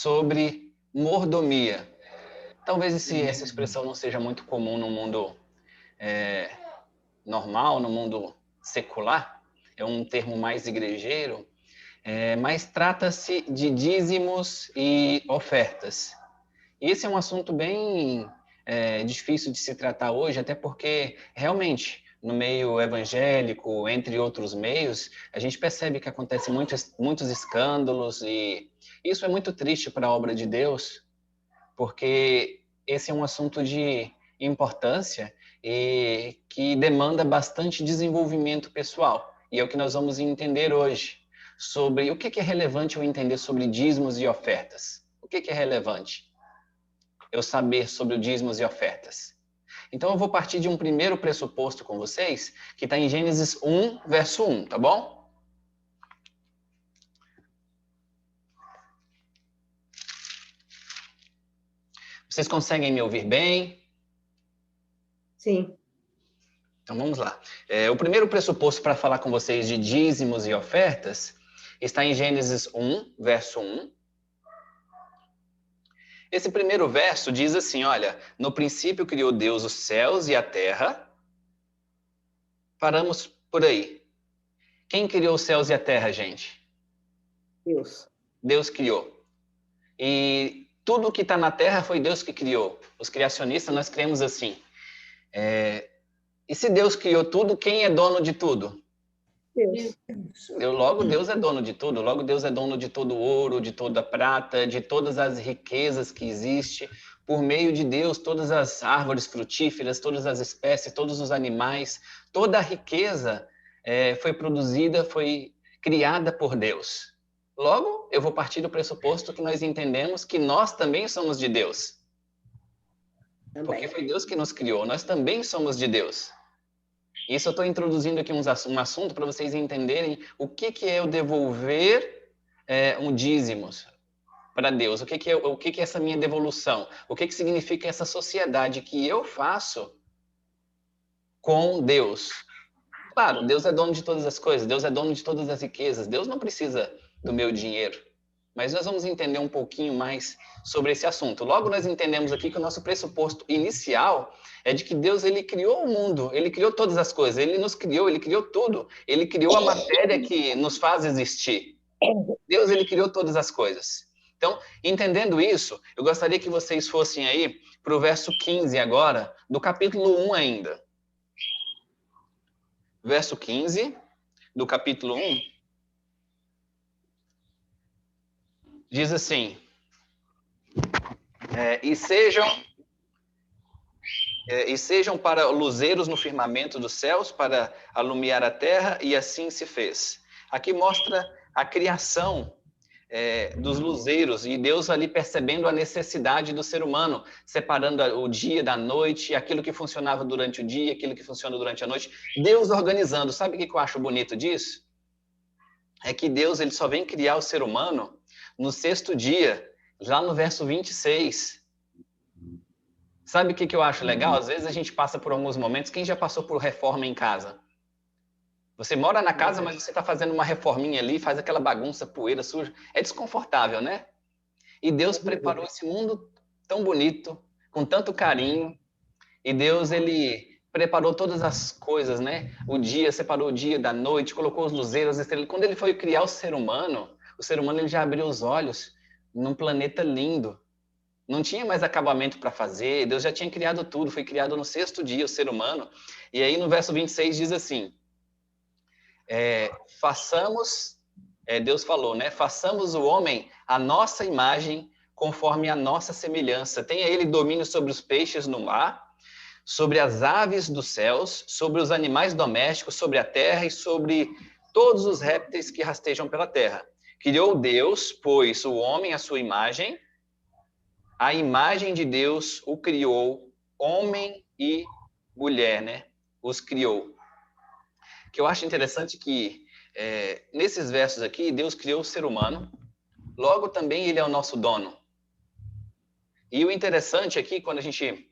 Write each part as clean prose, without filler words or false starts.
sobre mordomia. Talvez essa expressão não seja muito comum no mundo normal, no mundo secular, é um termo mais igrejeiro, mas trata-se de dízimos e ofertas. E esse é um assunto bem difícil de se tratar hoje, até porque, realmente, no meio evangélico, entre outros meios, a gente percebe que acontecem muitos escândalos, e isso é muito triste para a obra de Deus, porque esse é um assunto de importância e que demanda bastante desenvolvimento pessoal. E é o que nós vamos entender hoje, sobre o que é relevante eu entender sobre dízimos e ofertas. O que é relevante eu saber sobre o dízimos e ofertas? Então, eu vou partir de um primeiro pressuposto com vocês, que está em Gênesis 1, verso 1, tá bom? Vocês conseguem me ouvir bem? Sim. Então, vamos lá. O primeiro pressuposto para falar com vocês de dízimos e ofertas está em Gênesis 1, verso 1. Esse primeiro verso diz assim, olha, no princípio criou Deus os céus e a terra. Paramos por aí. Quem criou os céus e a terra, gente? Deus. Deus criou. E tudo que está na terra foi Deus que criou. Os criacionistas, nós cremos assim. E se Deus criou tudo, quem é dono de tudo? Deus. Logo, Deus é dono de tudo. Logo, Deus é dono de todo o ouro, de toda a prata, de todas as riquezas que existem. Por meio de Deus, todas as árvores frutíferas, todas as espécies, todos os animais, toda a riqueza foi produzida, foi criada por Deus. Logo, eu vou partir do pressuposto que nós entendemos que nós também somos de Deus. Porque foi Deus que nos criou, nós também somos de Deus. Isso eu estou introduzindo aqui um assunto para vocês entenderem o que é eu devolver um dízimo para Deus. O que é essa minha devolução? O que significa essa sociedade que eu faço com Deus? Claro, Deus é dono de todas as coisas, Deus é dono de todas as riquezas, Deus não precisa do meu dinheiro. Mas nós vamos entender um pouquinho mais sobre esse assunto. Logo, nós entendemos aqui que o nosso pressuposto inicial é de que Deus ele criou o mundo, ele criou todas as coisas, ele nos criou, ele criou tudo, ele criou a matéria que nos faz existir. Deus ele criou todas as coisas. Então, entendendo isso, eu gostaria que vocês fossem aí para o verso 15 agora, do capítulo 1 ainda. Verso 15 do capítulo 1. Diz assim, e sejam para luzeiros no firmamento dos céus, para alumiar a terra, e assim se fez. Aqui mostra a criação dos luzeiros, e Deus ali percebendo a necessidade do ser humano, separando o dia da noite, aquilo que funcionava durante o dia, aquilo que funciona durante a noite, Deus organizando. Sabe o que eu acho bonito disso? É que Deus ele só vem criar o ser humano no sexto dia, já no verso 26. Sabe o que eu acho legal? Às vezes a gente passa por alguns momentos. Quem já passou por reforma em casa? Você mora na casa, mas você está fazendo uma reforminha ali, faz aquela bagunça, poeira, suja. É desconfortável, né? E Deus preparou esse mundo tão bonito, com tanto carinho. E Deus, ele preparou todas as coisas, né? O dia, separou o dia da noite, colocou os luzeiros, as estrelas. Quando ele foi criar o ser humano ele já abriu os olhos num planeta lindo. Não tinha mais acabamento para fazer, Deus já tinha criado tudo, foi criado no sexto dia o ser humano. E aí no verso 26 diz assim, Deus falou, né? Façamos o homem à nossa imagem, conforme a nossa semelhança. Tenha ele domínio sobre os peixes no mar, sobre as aves dos céus, sobre os animais domésticos, sobre a terra e sobre todos os répteis que rastejam pela terra. Criou Deus, pois, o homem à sua imagem, a imagem de Deus o criou, homem e mulher, né? Os criou. Que eu acho interessante que, nesses versos aqui, Deus criou o ser humano, logo também ele é o nosso dono. E o interessante aqui, quando a gente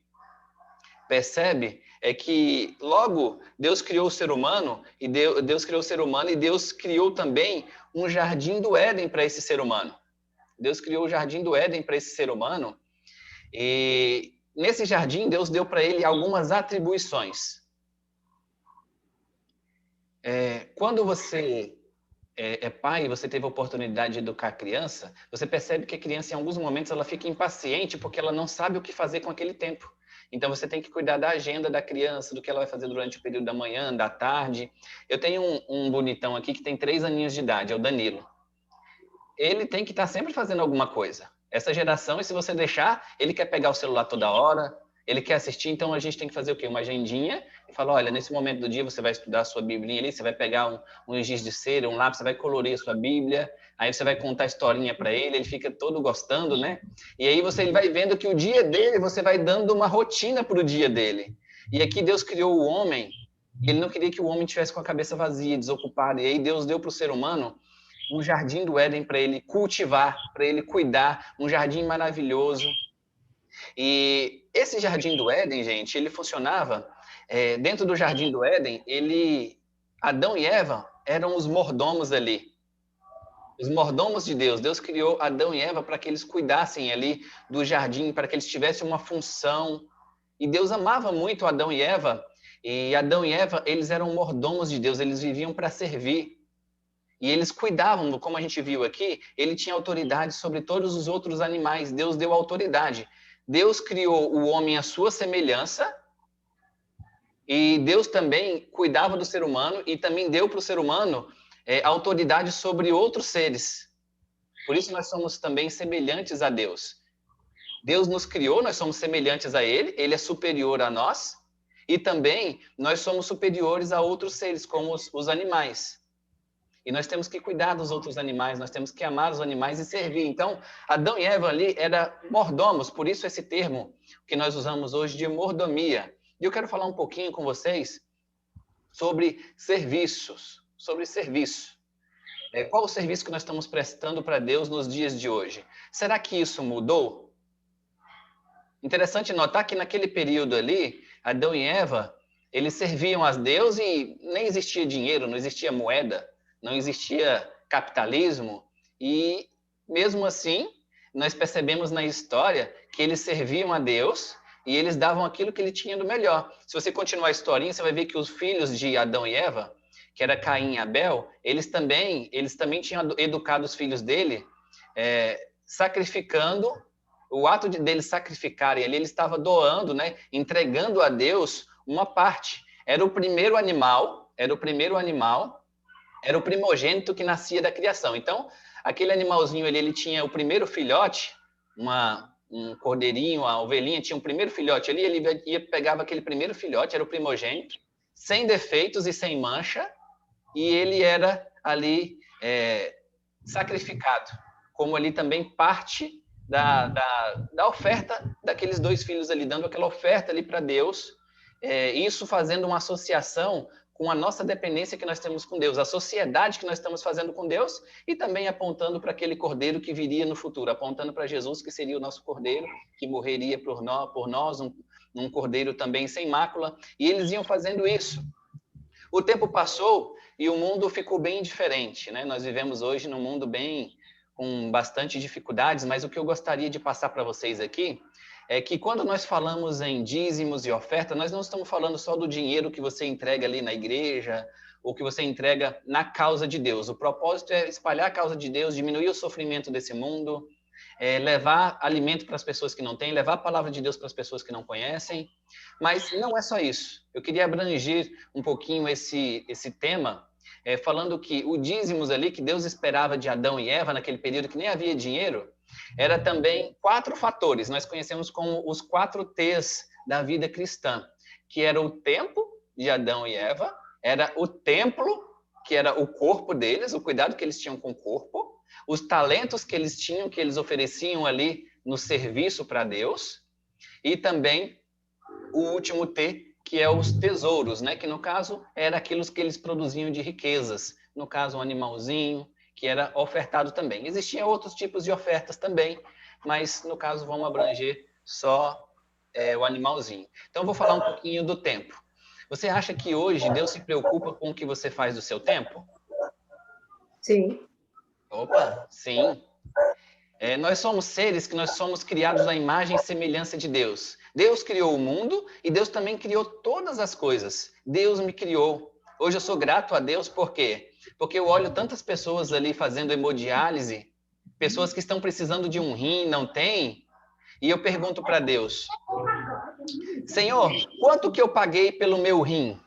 percebe, é que logo Deus criou o ser humano, e Deus criou o ser humano, e Deus criou também um jardim do Éden para esse ser humano. Deus criou o Jardim do Éden para esse ser humano. E nesse jardim, Deus deu para ele algumas atribuições. Quando você é pai e você teve a oportunidade de educar a criança, você percebe que a criança, em alguns momentos, ela fica impaciente porque ela não sabe o que fazer com aquele tempo. Então, você tem que cuidar da agenda da criança, do que ela vai fazer durante o período da manhã, da tarde. Eu tenho um bonitão aqui que tem 3 aninhos de idade, é o Danilo. Ele tem que estar sempre fazendo alguma coisa. Essa geração, e se você deixar, ele quer pegar o celular toda hora, ele quer assistir, então a gente tem que fazer o quê? Uma agendinha e falar, olha, nesse momento do dia você vai estudar a sua Biblinha ali, você vai pegar um giz de cera, um lápis, você vai colorir a sua Bíblia, aí você vai contar a historinha para ele fica todo gostando, né? E aí ele vai vendo que o dia dele, você vai dando uma rotina para o dia dele. E aqui Deus criou o homem, e ele não queria que o homem tivesse com a cabeça vazia, desocupado, e aí Deus deu para o ser humano um jardim do Éden para ele cultivar, para ele cuidar, um jardim maravilhoso. E esse jardim do Éden, gente, ele funcionava dentro do jardim do Éden. Adão e Eva eram os mordomos ali, os mordomos de Deus. Deus criou Adão e Eva para que eles cuidassem ali do jardim, para que eles tivessem uma função. E Deus amava muito Adão e Eva. E Adão e Eva, eles eram mordomos de Deus. Eles viviam para servir. E eles cuidavam, como a gente viu aqui, ele tinha autoridade sobre todos os outros animais. Deus deu autoridade. Deus criou o homem à sua semelhança, e Deus também cuidava do ser humano e também deu para o ser humano autoridade sobre outros seres. Por isso nós somos também semelhantes a Deus. Deus nos criou, nós somos semelhantes a Ele, Ele é superior a nós, e também nós somos superiores a outros seres, como os animais. E nós temos que cuidar dos outros animais, nós temos que amar os animais e servir. Então, Adão e Eva ali eram mordomos, por isso esse termo que nós usamos hoje de mordomia. E eu quero falar um pouquinho com vocês sobre serviços, sobre serviço. Qual o serviço que nós estamos prestando para Deus nos dias de hoje? Será que isso mudou? Interessante notar que naquele período ali, Adão e Eva, eles serviam a Deus e nem existia dinheiro, não existia moeda, não existia capitalismo, e mesmo assim, nós percebemos na história que eles serviam a Deus e eles davam aquilo que ele tinha do melhor. Se você continuar a historinha, você vai ver que os filhos de Adão e Eva, que era Caim e Abel, eles também tinham educado os filhos dele, sacrificando. O ato deles sacrificarem ali, ele estava doando, né, entregando a Deus uma parte. Era o primeiro animal, era o primogênito que nascia da criação. Então, aquele animalzinho ali, ele tinha o primeiro filhote, um cordeirinho, a ovelhinha tinha um primeiro filhote ali, ele pegava aquele primeiro filhote, era o primogênito, sem defeitos e sem mancha, e ele era ali sacrificado, como ali também parte da oferta daqueles 2 filhos ali, dando aquela oferta ali para Deus, isso fazendo uma associação com a nossa dependência que nós temos com Deus, a sociedade que nós estamos fazendo com Deus, e também apontando para aquele cordeiro que viria no futuro, apontando para Jesus, que seria o nosso cordeiro, que morreria por nós, um cordeiro também sem mácula, e eles iam fazendo isso. O tempo passou e o mundo ficou bem diferente, né? Nós vivemos hoje num mundo com bastante dificuldades, mas o que eu gostaria de passar para vocês aqui é que quando nós falamos em dízimos e oferta, nós não estamos falando só do dinheiro que você entrega ali na igreja ou que você entrega na causa de Deus. O propósito é espalhar a causa de Deus, diminuir o sofrimento desse mundo, levar alimento para as pessoas que não têm, levar a palavra de Deus para as pessoas que não conhecem. Mas não é só isso. Eu queria abranger um pouquinho esse tema, falando que o dízimos ali que Deus esperava de Adão e Eva naquele período que nem havia dinheiro, era também 4 fatores. Nós conhecemos como os 4 T's da vida cristã, que era o tempo de Adão e Eva, era o templo, que era o corpo deles, o cuidado que eles tinham com o corpo, os talentos que eles tinham, que eles ofereciam ali no serviço para Deus, e também o último T, que é os tesouros, né? Que no caso era aquilo que eles produziam de riquezas, no caso um animalzinho, que era ofertado também. Existiam outros tipos de ofertas também, mas no caso vamos abranger só o animalzinho. Então vou falar um pouquinho do tempo. Você acha que hoje Deus se preocupa com o que você faz do seu tempo? Sim. Opa, sim. Nós somos seres que nós somos criados à imagem e semelhança de Deus. Deus criou o mundo e Deus também criou todas as coisas. Deus me criou. Hoje eu sou grato a Deus, por quê? Porque eu olho tantas pessoas ali fazendo hemodiálise, pessoas que estão precisando de um rim, não tem, e eu pergunto para Deus, Senhor, quanto que eu paguei pelo meu rim?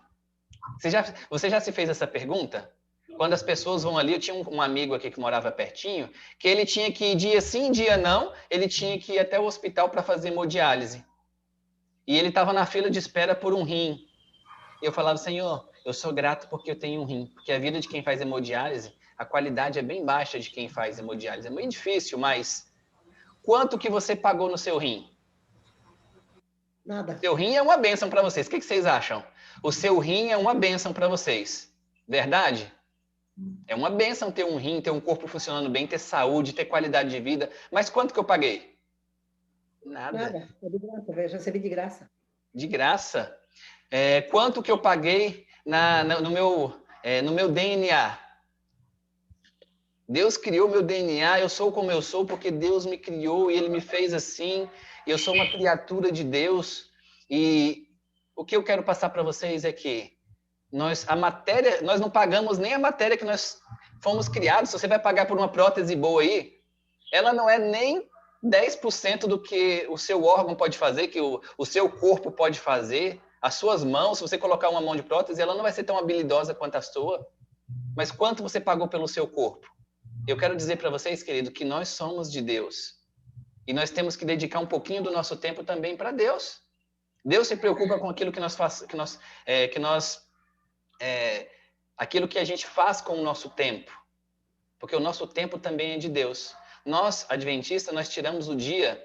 Você já se fez essa pergunta? Quando as pessoas vão ali, eu tinha um amigo aqui que morava pertinho, que ele tinha que ir dia sim, dia não, ele tinha que ir até o hospital para fazer hemodiálise. E ele estava na fila de espera por um rim. E eu falava, Senhor, eu sou grato porque eu tenho um rim. Porque a vida de quem faz hemodiálise, a qualidade é bem baixa de quem faz hemodiálise. É muito difícil, mas quanto que você pagou no seu rim? Nada. Seu rim é uma bênção para vocês. O que vocês acham? O seu rim é uma bênção para vocês. Verdade? É uma bênção ter um rim, ter um corpo funcionando bem, ter saúde, ter qualidade de vida. Mas quanto que eu paguei? Nada. Nada. É de graça. Eu já recebi de graça. De graça? Quanto que eu paguei no meu DNA? Deus criou meu DNA, eu sou como eu sou porque Deus me criou e Ele me fez assim. Eu sou uma criatura de Deus. E o que eu quero passar para vocês é que nós não pagamos nem a matéria que nós fomos criados. Se você vai pagar por uma prótese boa aí, ela não é nem 10% do que o seu órgão pode fazer, que o seu corpo pode fazer. As suas mãos, se você colocar uma mão de prótese, ela não vai ser tão habilidosa quanto a sua. Mas quanto você pagou pelo seu corpo? Eu quero dizer para vocês, querido, que nós somos de Deus. E nós temos que dedicar um pouquinho do nosso tempo também para Deus. Deus se preocupa com aquilo aquilo que a gente faz com o nosso tempo. Porque o nosso tempo também é de Deus. Nós, adventistas, nós tiramos o dia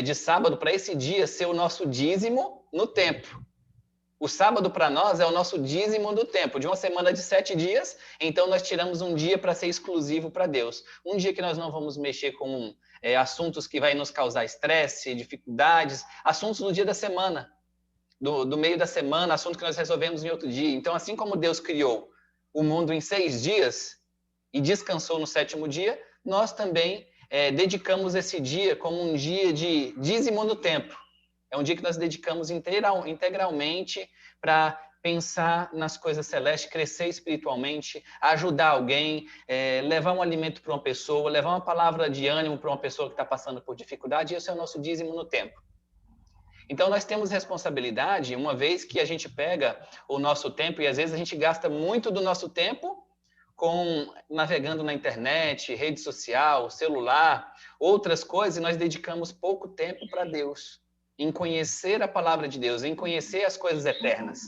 de sábado para esse dia ser o nosso dízimo no tempo. O sábado para nós é o nosso dízimo do tempo. De uma semana de 7 dias, então nós tiramos um dia para ser exclusivo para Deus. Um dia que nós não vamos mexer com assuntos que vai nos causar estresse, dificuldades, assuntos do dia da semana, do meio da semana, assuntos que nós resolvemos em outro dia. Então, assim como Deus criou o mundo em 6 dias e descansou no 7º dia, nós também dedicamos esse dia como um dia de dízimo no tempo. É um dia que nós dedicamos integralmente para pensar nas coisas celestes, crescer espiritualmente, ajudar alguém, levar um alimento para uma pessoa, levar uma palavra de ânimo para uma pessoa que está passando por dificuldade. Esse é o nosso dízimo no tempo. Então, nós temos responsabilidade, uma vez que a gente pega o nosso tempo, e às vezes a gente gasta muito do nosso tempo navegando na internet, rede social, celular, outras coisas, e nós dedicamos pouco tempo para Deus, em conhecer a palavra de Deus, em conhecer as coisas eternas.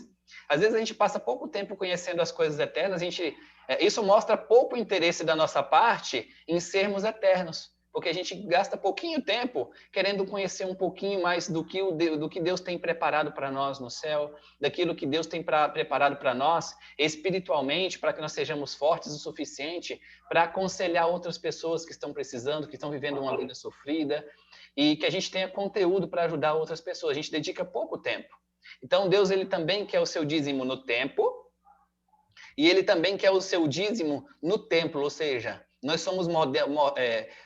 Às vezes a gente passa pouco tempo conhecendo as coisas eternas, isso mostra pouco interesse da nossa parte em sermos eternos, porque a gente gasta pouquinho tempo querendo conhecer um pouquinho mais do que Deus tem preparado para nós no céu, daquilo que Deus tem preparado para nós espiritualmente, para que nós sejamos fortes o suficiente para aconselhar outras pessoas que estão precisando, que estão vivendo uma vida sofrida, e que a gente tenha conteúdo para ajudar outras pessoas. A gente dedica pouco tempo. Então, Deus ele também quer o seu dízimo no tempo, e ele também quer o seu dízimo no templo, ou seja, nós somos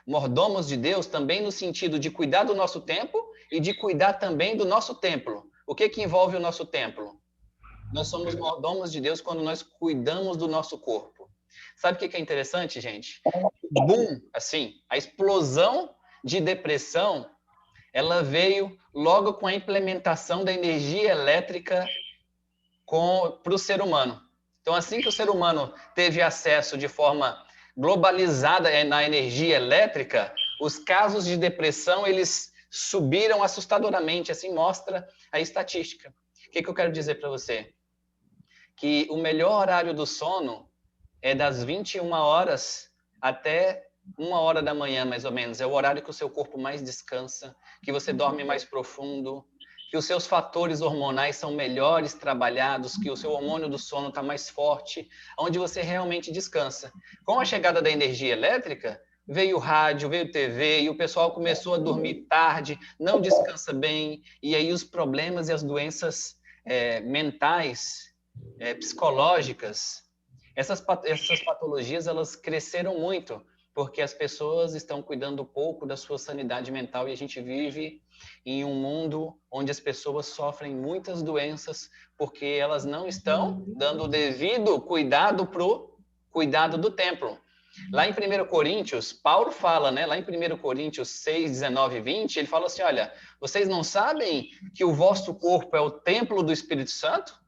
mordomos de Deus também no sentido de cuidar do nosso tempo e de cuidar também do nosso templo. O que envolve o nosso templo? Nós somos mordomos de Deus quando nós cuidamos do nosso corpo. Sabe o que é interessante, gente? Boom, assim, a explosão de depressão, ela veio logo com a implementação da energia elétrica para o ser humano. Então, assim que o ser humano teve acesso de forma globalizada na energia elétrica, os casos de depressão, eles subiram assustadoramente, assim mostra a estatística. O que eu quero dizer para você? Que o melhor horário do sono é das 21 horas até 1 hora da manhã, mais ou menos. É o horário que o seu corpo mais descansa, que você dorme mais profundo, que os seus fatores hormonais são melhores trabalhados, que o seu hormônio do sono está mais forte, onde você realmente descansa. Com a chegada da energia elétrica, veio rádio, veio TV, e o pessoal começou a dormir tarde, não descansa bem, e aí os problemas e as doenças mentais, psicológicas, essas patologias, elas cresceram muito porque as pessoas estão cuidando pouco da sua sanidade mental e a gente vive em um mundo onde as pessoas sofrem muitas doenças porque elas não estão dando o devido cuidado para o cuidado do templo. Lá em 1 Coríntios, Paulo fala, né? Lá em 1 Coríntios 6, 19 e 20, ele fala assim, olha, vocês não sabem que o vosso corpo é o templo do Espírito Santo?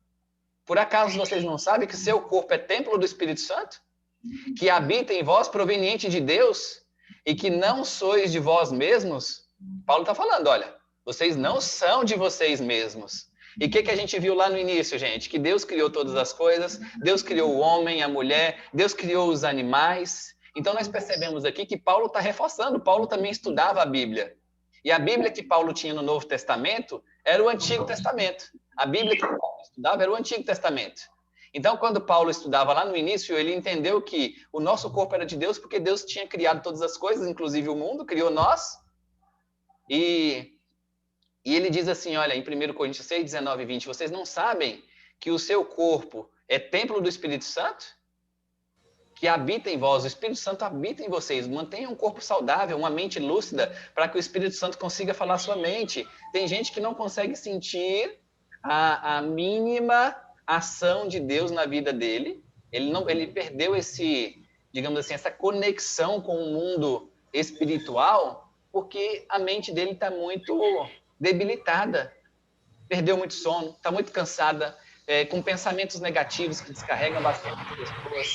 Por acaso vocês não sabem que seu corpo é templo do Espírito Santo? Que habita em vós proveniente de Deus e que não sois de vós mesmos? Paulo está falando, olha, vocês não são de vocês mesmos. E o que a gente viu lá no início, gente? Que Deus criou todas as coisas, Deus criou o homem, a mulher, Deus criou os animais. Então nós percebemos aqui que Paulo está reforçando, Paulo também estudava a Bíblia. E a Bíblia que Paulo tinha no Novo Testamento era o Antigo Testamento. A Bíblia que Paulo estudava era o Antigo Testamento. Então, quando Paulo estudava lá no início, ele entendeu que o nosso corpo era de Deus porque Deus tinha criado todas as coisas, inclusive o mundo, criou nós. E ele diz assim, olha, em 1 Coríntios 6, 19 e 20, vocês não sabem que o seu corpo é templo do Espírito Santo? Que habita em vós, o Espírito Santo habita em vocês. Mantenha um corpo saudável, uma mente lúcida, para que o Espírito Santo consiga falar a sua mente. Tem gente que não consegue sentir a mínima ação de Deus na vida dele. Ele perdeu digamos assim, essa conexão com o mundo espiritual, porque a mente dele está muito debilitada. Perdeu muito sono, está muito cansada, com pensamentos negativos que descarregam bastante as pessoas.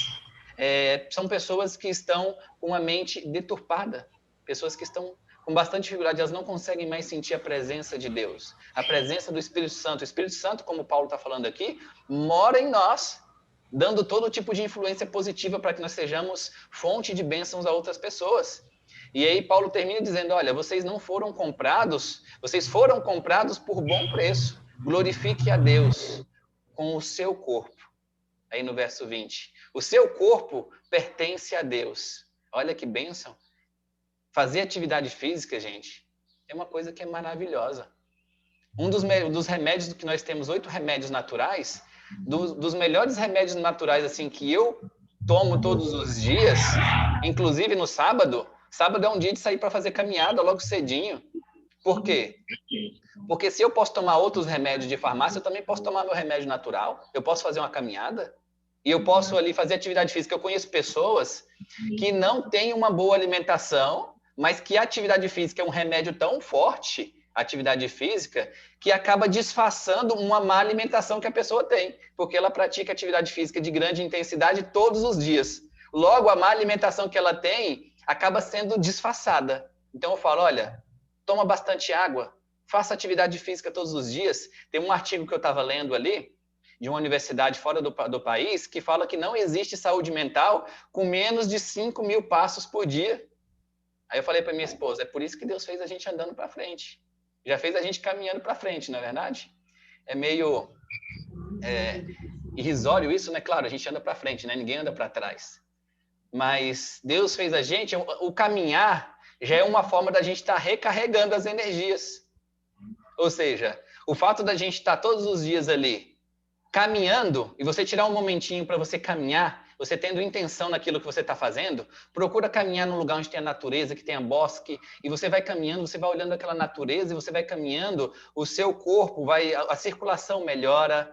São pessoas que estão com a mente deturpada, pessoas que estão com bastante dificuldade, elas não conseguem mais sentir a presença de Deus, a presença do Espírito Santo. O Espírito Santo, como Paulo está falando aqui, mora em nós, dando todo tipo de influência positiva para que nós sejamos fonte de bênçãos a outras pessoas. E aí Paulo termina dizendo, olha, vocês não foram comprados, vocês foram comprados por bom preço. Glorifique a Deus com o seu corpo. Aí no verso 20, o seu corpo pertence a Deus. Olha que bênção. Fazer atividade física, gente, é uma coisa que é maravilhosa. Um dos remédios que nós temos, 8 remédios naturais, dos melhores remédios naturais assim que eu tomo todos os dias, inclusive no sábado. Sábado é um dia de sair para fazer caminhada logo cedinho. Por quê? Porque se eu posso tomar outros remédios de farmácia, eu também posso tomar meu remédio natural. Eu posso fazer uma caminhada e eu posso ali fazer atividade física. Eu conheço pessoas que não têm uma boa alimentação, mas que a atividade física é um remédio tão forte, a atividade física, que acaba disfarçando uma má alimentação que a pessoa tem, porque ela pratica atividade física de grande intensidade todos os dias. Logo, a má alimentação que ela tem acaba sendo disfarçada. Então eu falo, olha, toma bastante água, faça atividade física todos os dias. Tem um artigo que eu estava lendo ali, de uma universidade fora do país, que fala que não existe saúde mental com menos de 5.000 passos por dia. Aí eu falei para minha esposa, é por isso que Deus fez a gente andando para frente. Já fez a gente caminhando para frente, não é verdade? É meio irrisório isso, né? Claro, a gente anda para frente, né? Ninguém anda para trás. Mas Deus fez a gente, o caminhar já é uma forma da gente estar recarregando as energias. Ou seja, o fato da gente estar todos os dias ali caminhando, e você tirar um momentinho para você caminhar, você tendo intenção naquilo que você está fazendo, procura caminhar num lugar onde tem a natureza, que tenha bosque, e você vai caminhando, você vai olhando aquela natureza, e você vai caminhando, o seu corpo, a circulação melhora,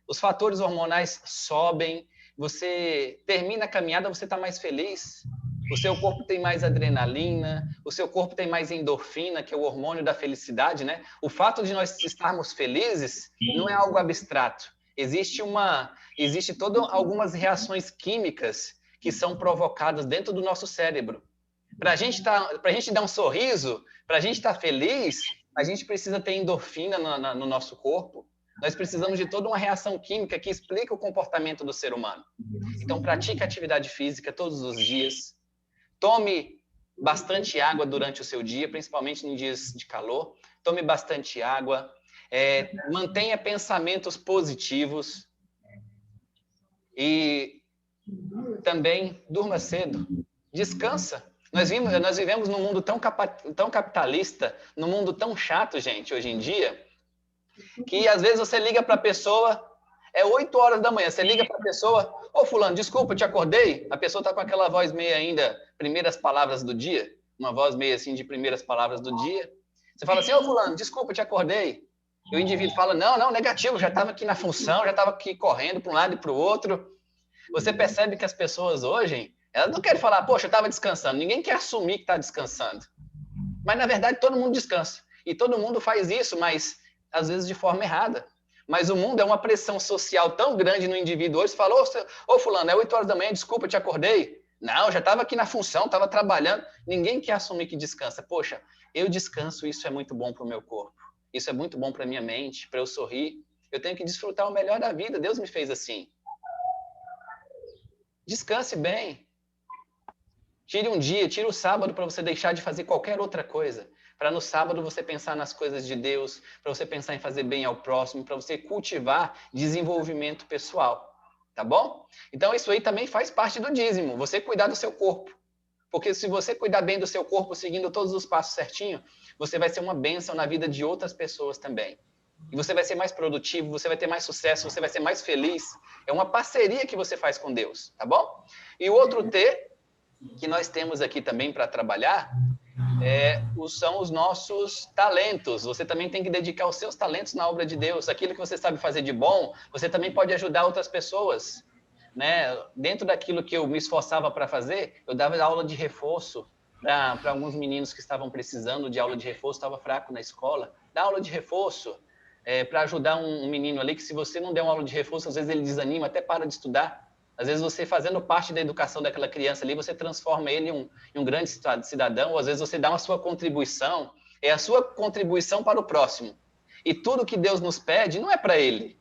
os fatores hormonais sobem, você termina a caminhada, você está mais feliz, o seu corpo tem mais adrenalina, o seu corpo tem mais endorfina, que é o hormônio da felicidade, né? O fato de nós estarmos felizes não é algo abstrato. Existe algumas reações químicas que são provocadas dentro do nosso cérebro. Para a gente dar um sorriso, para a gente estar feliz, a gente precisa ter endorfina no nosso corpo. Nós precisamos de toda uma reação química que explica o comportamento do ser humano. Então, pratique atividade física todos os dias. Tome bastante água durante o seu dia, principalmente em dias de calor. Tome bastante água. Mantenha pensamentos positivos. E também durma cedo. Descansa. Nós vivemos num mundo tão capitalista, num mundo tão chato, gente, hoje em dia, que às vezes você liga para a pessoa, É 8 horas da manhã. Você liga para a pessoa, ô fulano, desculpa, eu te acordei. A pessoa está com aquela voz meio ainda, primeiras palavras do dia. Uma voz meio assim de primeiras palavras do dia. Você fala assim, ô fulano, desculpa, eu te acordei. E o indivíduo fala, não, negativo, já estava aqui na função, já estava aqui correndo para um lado e para o outro. Você percebe que as pessoas hoje, elas não querem falar, poxa, eu estava descansando. Ninguém quer assumir que está descansando. Mas, na verdade, todo mundo descansa. E todo mundo faz isso, mas, às vezes, de forma errada. Mas o mundo é uma pressão social tão grande no indivíduo hoje. Você fala, ô fulano, é 8 horas da manhã, desculpa, eu te acordei. Não, já estava aqui na função, estava trabalhando. Ninguém quer assumir que descansa. Poxa, eu descanso, isso é muito bom para o meu corpo. Isso é muito bom para a minha mente, para eu sorrir. Eu tenho que desfrutar o melhor da vida. Deus me fez assim. Descanse bem. Tire um dia, tire o sábado para você deixar de fazer qualquer outra coisa. Para no sábado você pensar nas coisas de Deus, para você pensar em fazer bem ao próximo, para você cultivar desenvolvimento pessoal. Tá bom? Então isso aí também faz parte do dízimo, você cuidar do seu corpo. Porque se você cuidar bem do seu corpo, seguindo todos os passos certinho, você vai ser uma bênção na vida de outras pessoas também. E você vai ser mais produtivo, você vai ter mais sucesso, você vai ser mais feliz. É uma parceria que você faz com Deus, tá bom? E o outro T que nós temos aqui também para trabalhar são os nossos talentos. Você também tem que dedicar os seus talentos na obra de Deus. Aquilo que você sabe fazer de bom, você também pode ajudar outras pessoas. Né? Dentro daquilo que eu me esforçava para fazer, eu dava aula de reforço para alguns meninos que estavam precisando de aula de reforço, estava fraco na escola. Dá aula de reforço para ajudar um menino ali que, se você não der uma aula de reforço, às vezes ele desanima, até para de estudar. Às vezes você, fazendo parte da educação daquela criança ali, você transforma ele em um grande cidadão, ou às vezes você dá uma sua contribuição, é a sua contribuição para o próximo. E tudo que Deus nos pede não é para ele,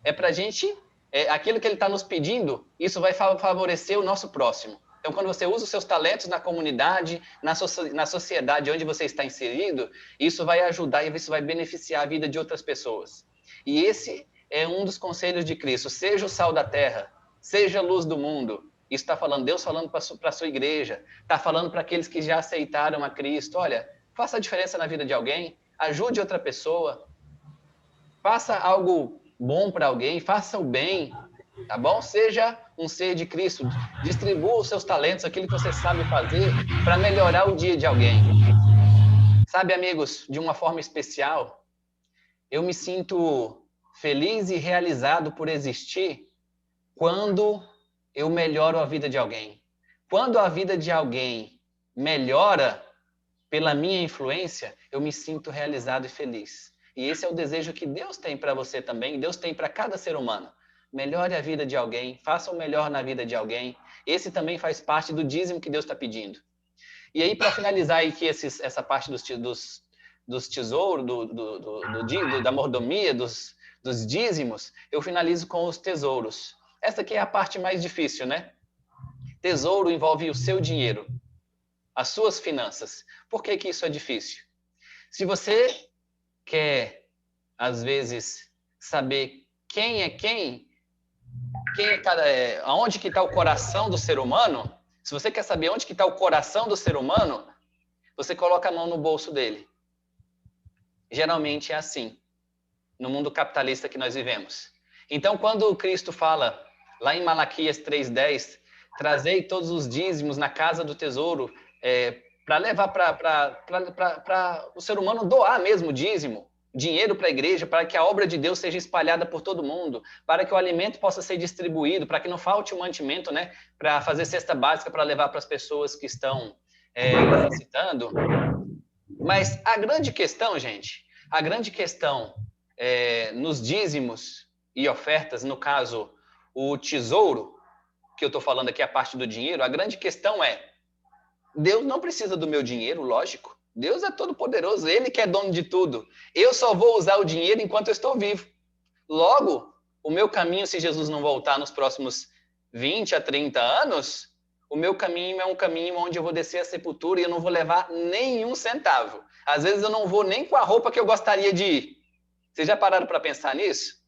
é para a gente, aquilo que ele está nos pedindo, isso vai favorecer o nosso próximo. Então, quando você usa os seus talentos na comunidade, na sociedade onde você está inserido, isso vai ajudar e isso vai beneficiar a vida de outras pessoas. E esse é um dos conselhos de Cristo: seja o sal da terra, seja a luz do mundo. Isso está falando, Deus falando para a sua igreja, está falando para aqueles que já aceitaram a Cristo. Olha, faça a diferença na vida de alguém, ajude outra pessoa, faça algo bom para alguém, faça o bem, tá bom? Seja um ser de Cristo, distribua os seus talentos, aquilo que você sabe fazer, para melhorar o dia de alguém. Sabe, amigos, de uma forma especial, eu me sinto feliz e realizado por existir quando eu melhoro a vida de alguém. Quando a vida de alguém melhora pela minha influência, eu me sinto realizado e feliz. E esse é o desejo que Deus tem para você também, Deus tem para cada ser humano. Melhore a vida de alguém, faça o melhor na vida de alguém. Esse também faz parte do dízimo que Deus está pedindo. E aí, para finalizar aí que essa parte dos tesouros, da mordomia, dos dízimos, eu finalizo com os tesouros. Essa aqui é a parte mais difícil, né? Tesouro envolve o seu dinheiro, as suas finanças. Por que que isso é difícil? Se você quer, às vezes, saber quem é quem é cada, aonde que está o coração do ser humano, se você quer saber onde que está o coração do ser humano, você coloca a mão no bolso dele. Geralmente é assim, no mundo capitalista que nós vivemos. Então, quando Cristo fala, lá em Malaquias 3:10, trazei todos os dízimos na casa do tesouro, para levar para o ser humano doar mesmo dízimo, dinheiro para a igreja, para que a obra de Deus seja espalhada por todo mundo, para que o alimento possa ser distribuído, para que não falte o mantimento, né, para fazer cesta básica para levar para as pessoas que estão necessitando. Mas a grande questão, gente, a grande questão nos dízimos e ofertas, no caso, o tesouro, que eu estou falando aqui, a parte do dinheiro, a grande questão é: Deus não precisa do meu dinheiro, lógico. Deus é todo poderoso, Ele que é dono de tudo. Eu só vou usar o dinheiro enquanto eu estou vivo. Logo, o meu caminho, se Jesus não voltar nos próximos 20 a 30 anos, o meu caminho é um caminho onde eu vou descer a sepultura e eu não vou levar nenhum centavo. Às vezes eu não vou nem com a roupa que eu gostaria de ir. Vocês já pararam para pensar nisso?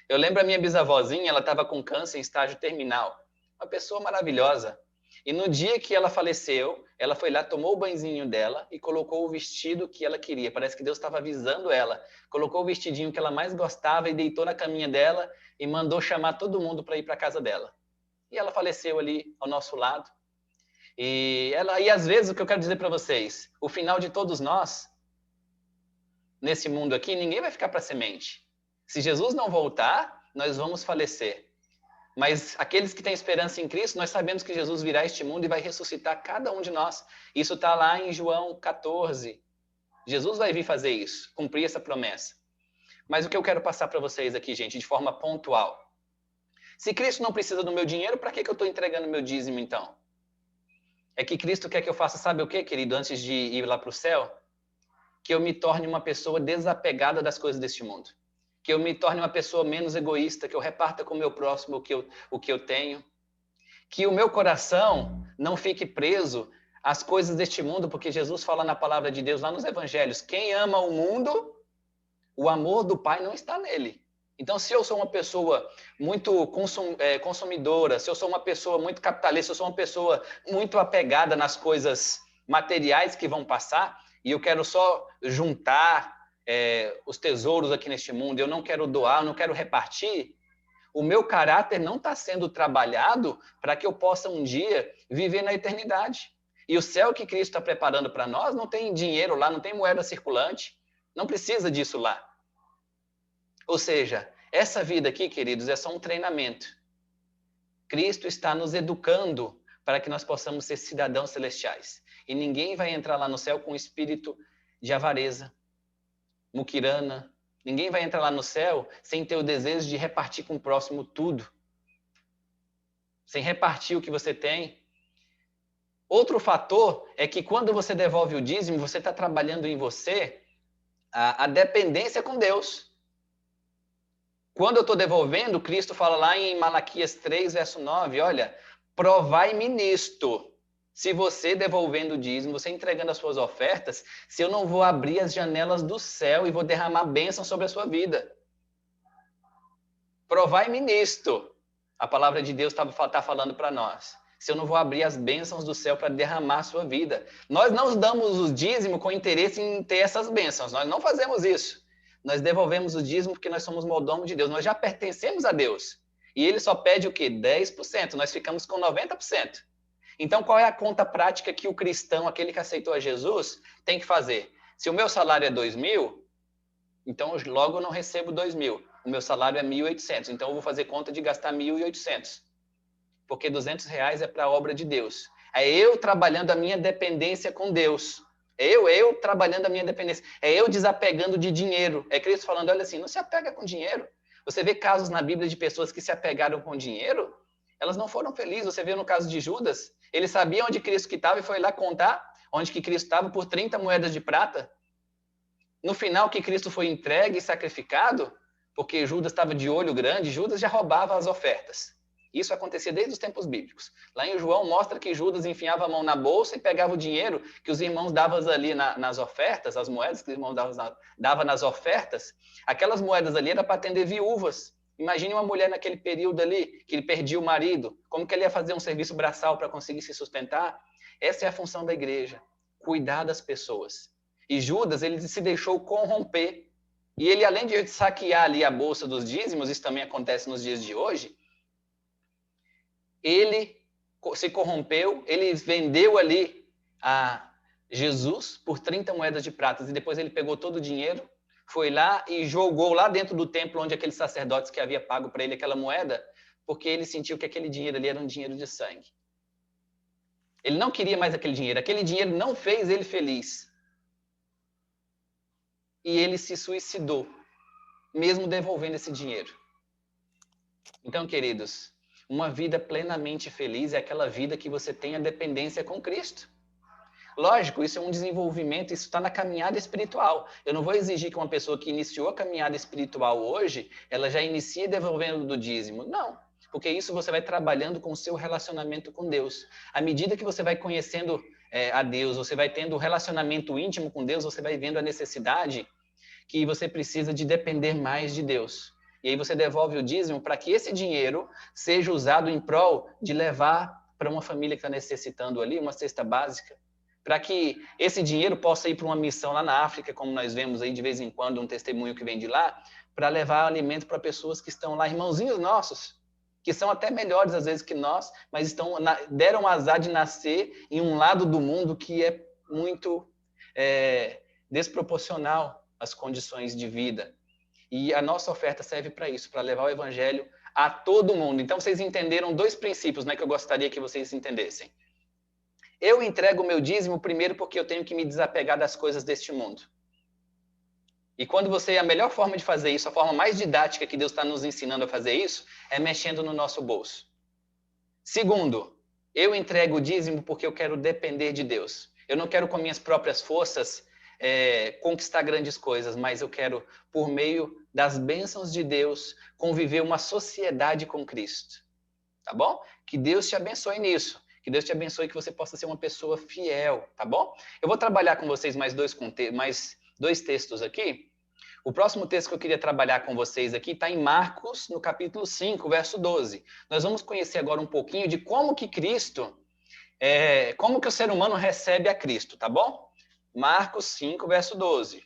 Eu lembro a minha bisavózinha, ela estava com câncer em estágio terminal. Uma pessoa maravilhosa. E no dia que ela faleceu, ela foi lá, tomou o banhozinho dela e colocou o vestido que ela queria. Parece que Deus estava avisando ela. Colocou o vestidinho que ela mais gostava e deitou na caminha dela e mandou chamar todo mundo para ir para a casa dela. E ela faleceu ali ao nosso lado. E às vezes, o que eu quero dizer para vocês, o final de todos nós, nesse mundo aqui, ninguém vai ficar para semente. Se Jesus não voltar, nós vamos falecer. Mas aqueles que têm esperança em Cristo, nós sabemos que Jesus virá a este mundo e vai ressuscitar cada um de nós. Isso está lá em João 14. Jesus vai vir fazer isso, cumprir essa promessa. Mas o que eu quero passar para vocês aqui, gente, de forma pontual. Se Cristo não precisa do meu dinheiro, para que eu estou entregando meu dízimo, então? É que Cristo quer que eu faça, sabe o quê, querido, antes de ir lá para o céu? Que eu me torne uma pessoa desapegada das coisas deste mundo. Que eu me torne uma pessoa menos egoísta, que eu reparta com o meu próximo o que eu tenho. Que o meu coração não fique preso às coisas deste mundo, porque Jesus fala na palavra de Deus lá nos evangelhos, quem ama o mundo, o amor do Pai não está nele. Então, se eu sou uma pessoa muito consumidora, se eu sou uma pessoa muito capitalista, se eu sou uma pessoa muito apegada nas coisas materiais que vão passar, e eu quero só juntar os tesouros aqui neste mundo, eu não quero doar, eu não quero repartir, o meu caráter não está sendo trabalhado para que eu possa um dia viver na eternidade. E o céu que Cristo está preparando para nós não tem dinheiro lá, não tem moeda circulante, não precisa disso lá. Ou seja, essa vida aqui, queridos, é só um treinamento. Cristo está nos educando para que nós possamos ser cidadãos celestiais. E ninguém vai entrar lá no céu com espírito de avareza, muquirana. Ninguém vai entrar lá no céu sem ter o desejo de repartir com o próximo tudo. Sem repartir o que você tem. Outro fator é que quando você devolve o dízimo, você está trabalhando em você a dependência com Deus. Quando eu estou devolvendo, Cristo fala lá em Malaquias 3, verso 9, olha, provai-me nisto, se você devolvendo o dízimo, você entregando as suas ofertas, se eu não vou abrir as janelas do céu e vou derramar bênção sobre a sua vida. Provai-me nisto, a palavra de Deus está falando para nós. Se eu não vou abrir as bênçãos do céu para derramar a sua vida. Nós não damos o dízimo com interesse em ter essas bênçãos, nós não fazemos isso. Nós devolvemos o dízimo porque nós somos mordomo de Deus. Nós já pertencemos a Deus. E ele só pede o quê? 10%. Nós ficamos com 90%. Então, qual é a conta prática que o cristão, aquele que aceitou a Jesus, tem que fazer? Se o meu salário é 2.000, então logo eu não recebo 2.000. O meu salário é 1.800. Então, eu vou fazer conta de gastar 1.800. Porque R$200 é para a obra de Deus. É eu trabalhando a minha dependência com Deus. Eu trabalhando a minha dependência. É eu desapegando de dinheiro. É Cristo falando, olha assim, não se apega com dinheiro. Você vê casos na Bíblia de pessoas que se apegaram com dinheiro, elas não foram felizes. Você vê no caso de Judas, ele sabia onde Cristo estava e foi lá contar onde que Cristo estava por 30 moedas de prata. No final que Cristo foi entregue e sacrificado, porque Judas estava de olho grande, Judas já roubava as ofertas. Isso acontecia desde os tempos bíblicos. Lá em João mostra que Judas enfiava a mão na bolsa e pegava o dinheiro que os irmãos davam ali nas ofertas, as moedas que os irmãos davam nas ofertas, aquelas moedas ali era para atender viúvas. Imagine uma mulher naquele período ali, que ele perdia o marido, como que ele ia fazer um serviço braçal para conseguir se sustentar? Essa é a função da igreja, cuidar das pessoas. E Judas, ele se deixou corromper. E ele, além de saquear ali a bolsa dos dízimos, isso também acontece nos dias de hoje, ele se corrompeu, ele vendeu ali a Jesus por 30 moedas de prata e depois ele pegou todo o dinheiro, foi lá e jogou lá dentro do templo onde aqueles sacerdotes que havia pago para ele aquela moeda, porque ele sentiu que aquele dinheiro ali era um dinheiro de sangue. Ele não queria mais aquele dinheiro não fez ele feliz. E ele se suicidou, mesmo devolvendo esse dinheiro. Então, queridos, uma vida plenamente feliz é aquela vida que você tem a dependência com Cristo. Lógico, isso é um desenvolvimento, isso está na caminhada espiritual. Eu não vou exigir que uma pessoa que iniciou a caminhada espiritual hoje, ela já inicie devolvendo do dízimo. Não, porque isso você vai trabalhando com o seu relacionamento com Deus. À medida que você vai conhecendo a Deus, você vai tendo um relacionamento íntimo com Deus, você vai vendo a necessidade que você precisa de depender mais de Deus. E aí você devolve o dízimo para que esse dinheiro seja usado em prol de levar para uma família que está necessitando ali, uma cesta básica, para que esse dinheiro possa ir para uma missão lá na África, como nós vemos aí de vez em quando, um testemunho que vem de lá, para levar alimento para pessoas que estão lá, irmãozinhos nossos, que são até melhores às vezes que nós, mas deram o azar de nascer em um lado do mundo que é muito desproporcional às condições de vida. E a nossa oferta serve para isso, para levar o evangelho a todo mundo. Então, vocês entenderam 2 princípios, né, que eu gostaria que vocês entendessem. Eu entrego o meu dízimo primeiro porque eu tenho que me desapegar das coisas deste mundo. E quando a melhor forma de fazer isso, a forma mais didática que Deus está nos ensinando a fazer isso, é mexendo no nosso bolso. Segundo, eu entrego o dízimo porque eu quero depender de Deus. Eu não quero com minhas próprias forças conquistar grandes coisas, mas eu quero, por meio das bênçãos de Deus, conviver uma sociedade com Cristo. Tá bom? Que Deus te abençoe nisso. Que Deus te abençoe, que você possa ser uma pessoa fiel, tá bom? Eu vou trabalhar com vocês mais dois textos aqui. O próximo texto que eu queria trabalhar com vocês aqui está em Marcos, no capítulo 5, verso 12. Nós vamos conhecer agora um pouquinho de como que como que o ser humano recebe a Cristo, tá bom? Marcos 5, verso 12.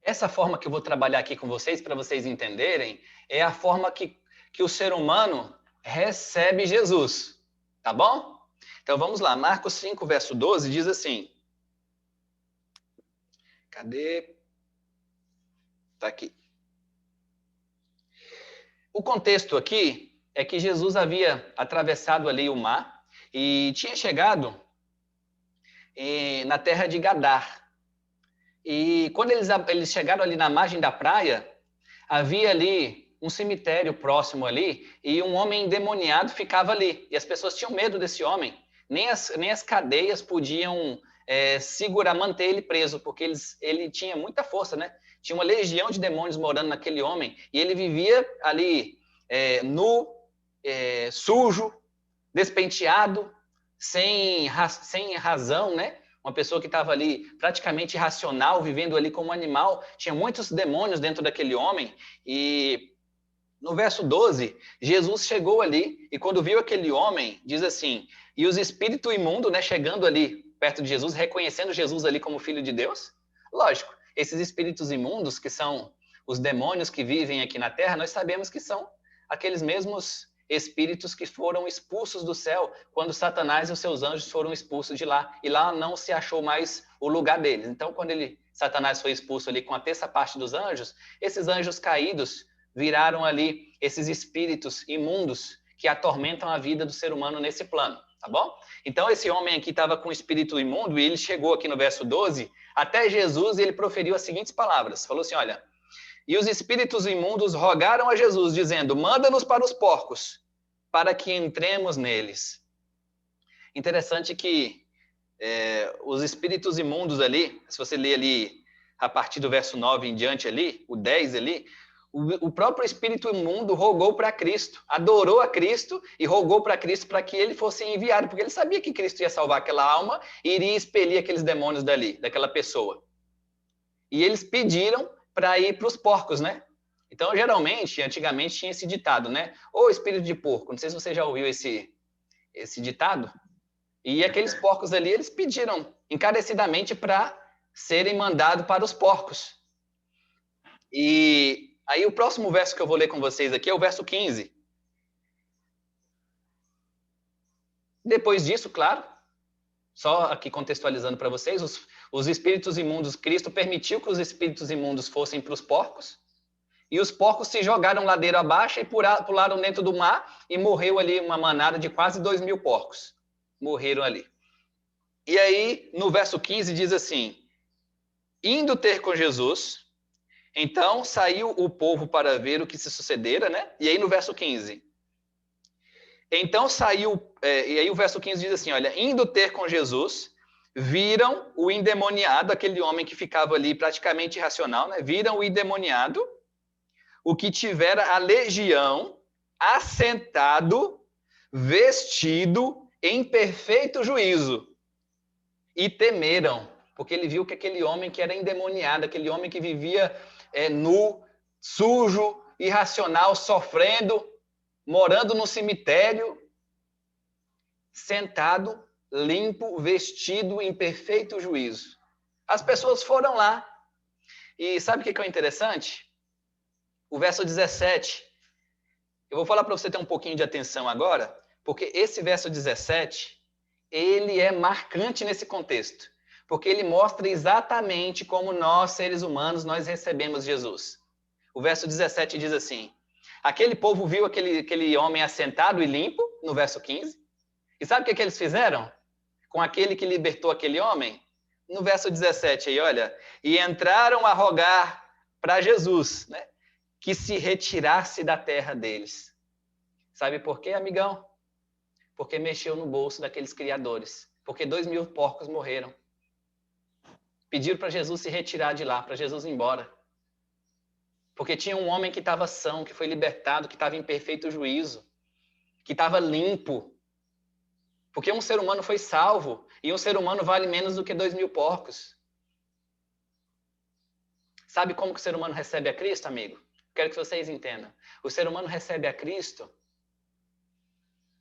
Essa forma que eu vou trabalhar aqui com vocês, para vocês entenderem, é a forma que o ser humano recebe Jesus, tá bom? Então vamos lá, Marcos 5, verso 12 diz assim. Cadê? Tá aqui. O contexto aqui é que Jesus havia atravessado ali o mar e tinha chegado na terra de Gadar. E quando eles chegaram ali na margem da praia, havia ali um cemitério próximo ali e um homem endemoniado ficava ali. E as pessoas tinham medo desse homem. Nem as cadeias podiam manter ele preso, porque ele tinha muita força, né? Tinha uma legião de demônios morando naquele homem e ele vivia ali nu, sujo, despenteado, sem razão, né? Uma pessoa que estava ali praticamente irracional, vivendo ali como um animal. Tinha muitos demônios dentro daquele homem. E no verso 12, Jesus chegou ali e quando viu aquele homem, diz assim, e os espíritos imundos, né, chegando ali perto de Jesus, reconhecendo Jesus ali como filho de Deus. Lógico, esses espíritos imundos, que são os demônios que vivem aqui na terra, nós sabemos que são aqueles mesmos espíritos que foram expulsos do céu quando Satanás e os seus anjos foram expulsos de lá, e lá não se achou mais o lugar deles. Então, quando Satanás foi expulso ali com a terça parte dos anjos, esses anjos caídos viraram ali esses espíritos imundos que atormentam a vida do ser humano nesse plano, tá bom? Então, esse homem aqui estava com o espírito imundo e ele chegou aqui no verso 12 até Jesus e ele proferiu as seguintes palavras. Falou assim, olha, e os espíritos imundos rogaram a Jesus, dizendo, manda-nos para os porcos, para que entremos neles. Interessante que os espíritos imundos ali, se você ler ali a partir do verso 9 em diante ali, o 10 ali, o próprio espírito imundo rogou para Cristo, adorou a Cristo e rogou para Cristo para que ele fosse enviado, porque ele sabia que Cristo ia salvar aquela alma e iria expelir aqueles demônios dali, daquela pessoa. E eles pediram para ir para os porcos, né? Então, geralmente, antigamente tinha esse ditado, né? Ô espírito de porco, não sei se você já ouviu esse ditado. E aqueles porcos ali, eles pediram encarecidamente para serem mandados para os porcos. E aí o próximo verso que eu vou ler com vocês aqui é o verso 15. Depois disso, claro, só aqui contextualizando para vocês, os espíritos imundos, Cristo permitiu que os espíritos imundos fossem para os porcos, e os porcos se jogaram ladeira abaixo e pularam dentro do mar, e morreu ali uma manada de quase 2.000 porcos. Morreram ali. E aí, no verso 15, diz assim, indo ter com Jesus, então saiu o povo para ver o que se sucedera, né? E aí no verso 15, então saiu, e aí o verso 15 diz assim, olha, indo ter com Jesus, viram o endemoniado, aquele homem que ficava ali praticamente irracional, né? Viram o endemoniado, o que tivera a legião, assentado, vestido, em perfeito juízo, e temeram. Porque ele viu que aquele homem que era endemoniado, aquele homem que vivia nu, sujo, irracional, sofrendo, morando no cemitério, sentado, limpo, vestido em perfeito juízo. As pessoas foram lá. E sabe o que é interessante? O verso 17. Eu vou falar para você ter um pouquinho de atenção agora, porque esse verso 17, ele é marcante nesse contexto. Porque ele mostra exatamente como nós, seres humanos, nós recebemos Jesus. O verso 17 diz assim: aquele povo viu aquele homem assentado e limpo, no verso 15. E sabe o que eles fizeram com aquele que libertou aquele homem? No verso 17 aí, olha. E entraram a rogar para Jesus, né, que se retirasse da terra deles. Sabe por quê, amigão? Porque mexeu no bolso daqueles criadores. Porque 2.000 porcos morreram. Pediram para Jesus se retirar de lá, para Jesus ir embora. Porque tinha um homem que estava são, que foi libertado, que estava em perfeito juízo, que estava limpo. Porque um ser humano foi salvo, e um ser humano vale menos do que 2.000 porcos. Sabe como que o ser humano recebe a Cristo, amigo? Quero que vocês entendam. O ser humano recebe a Cristo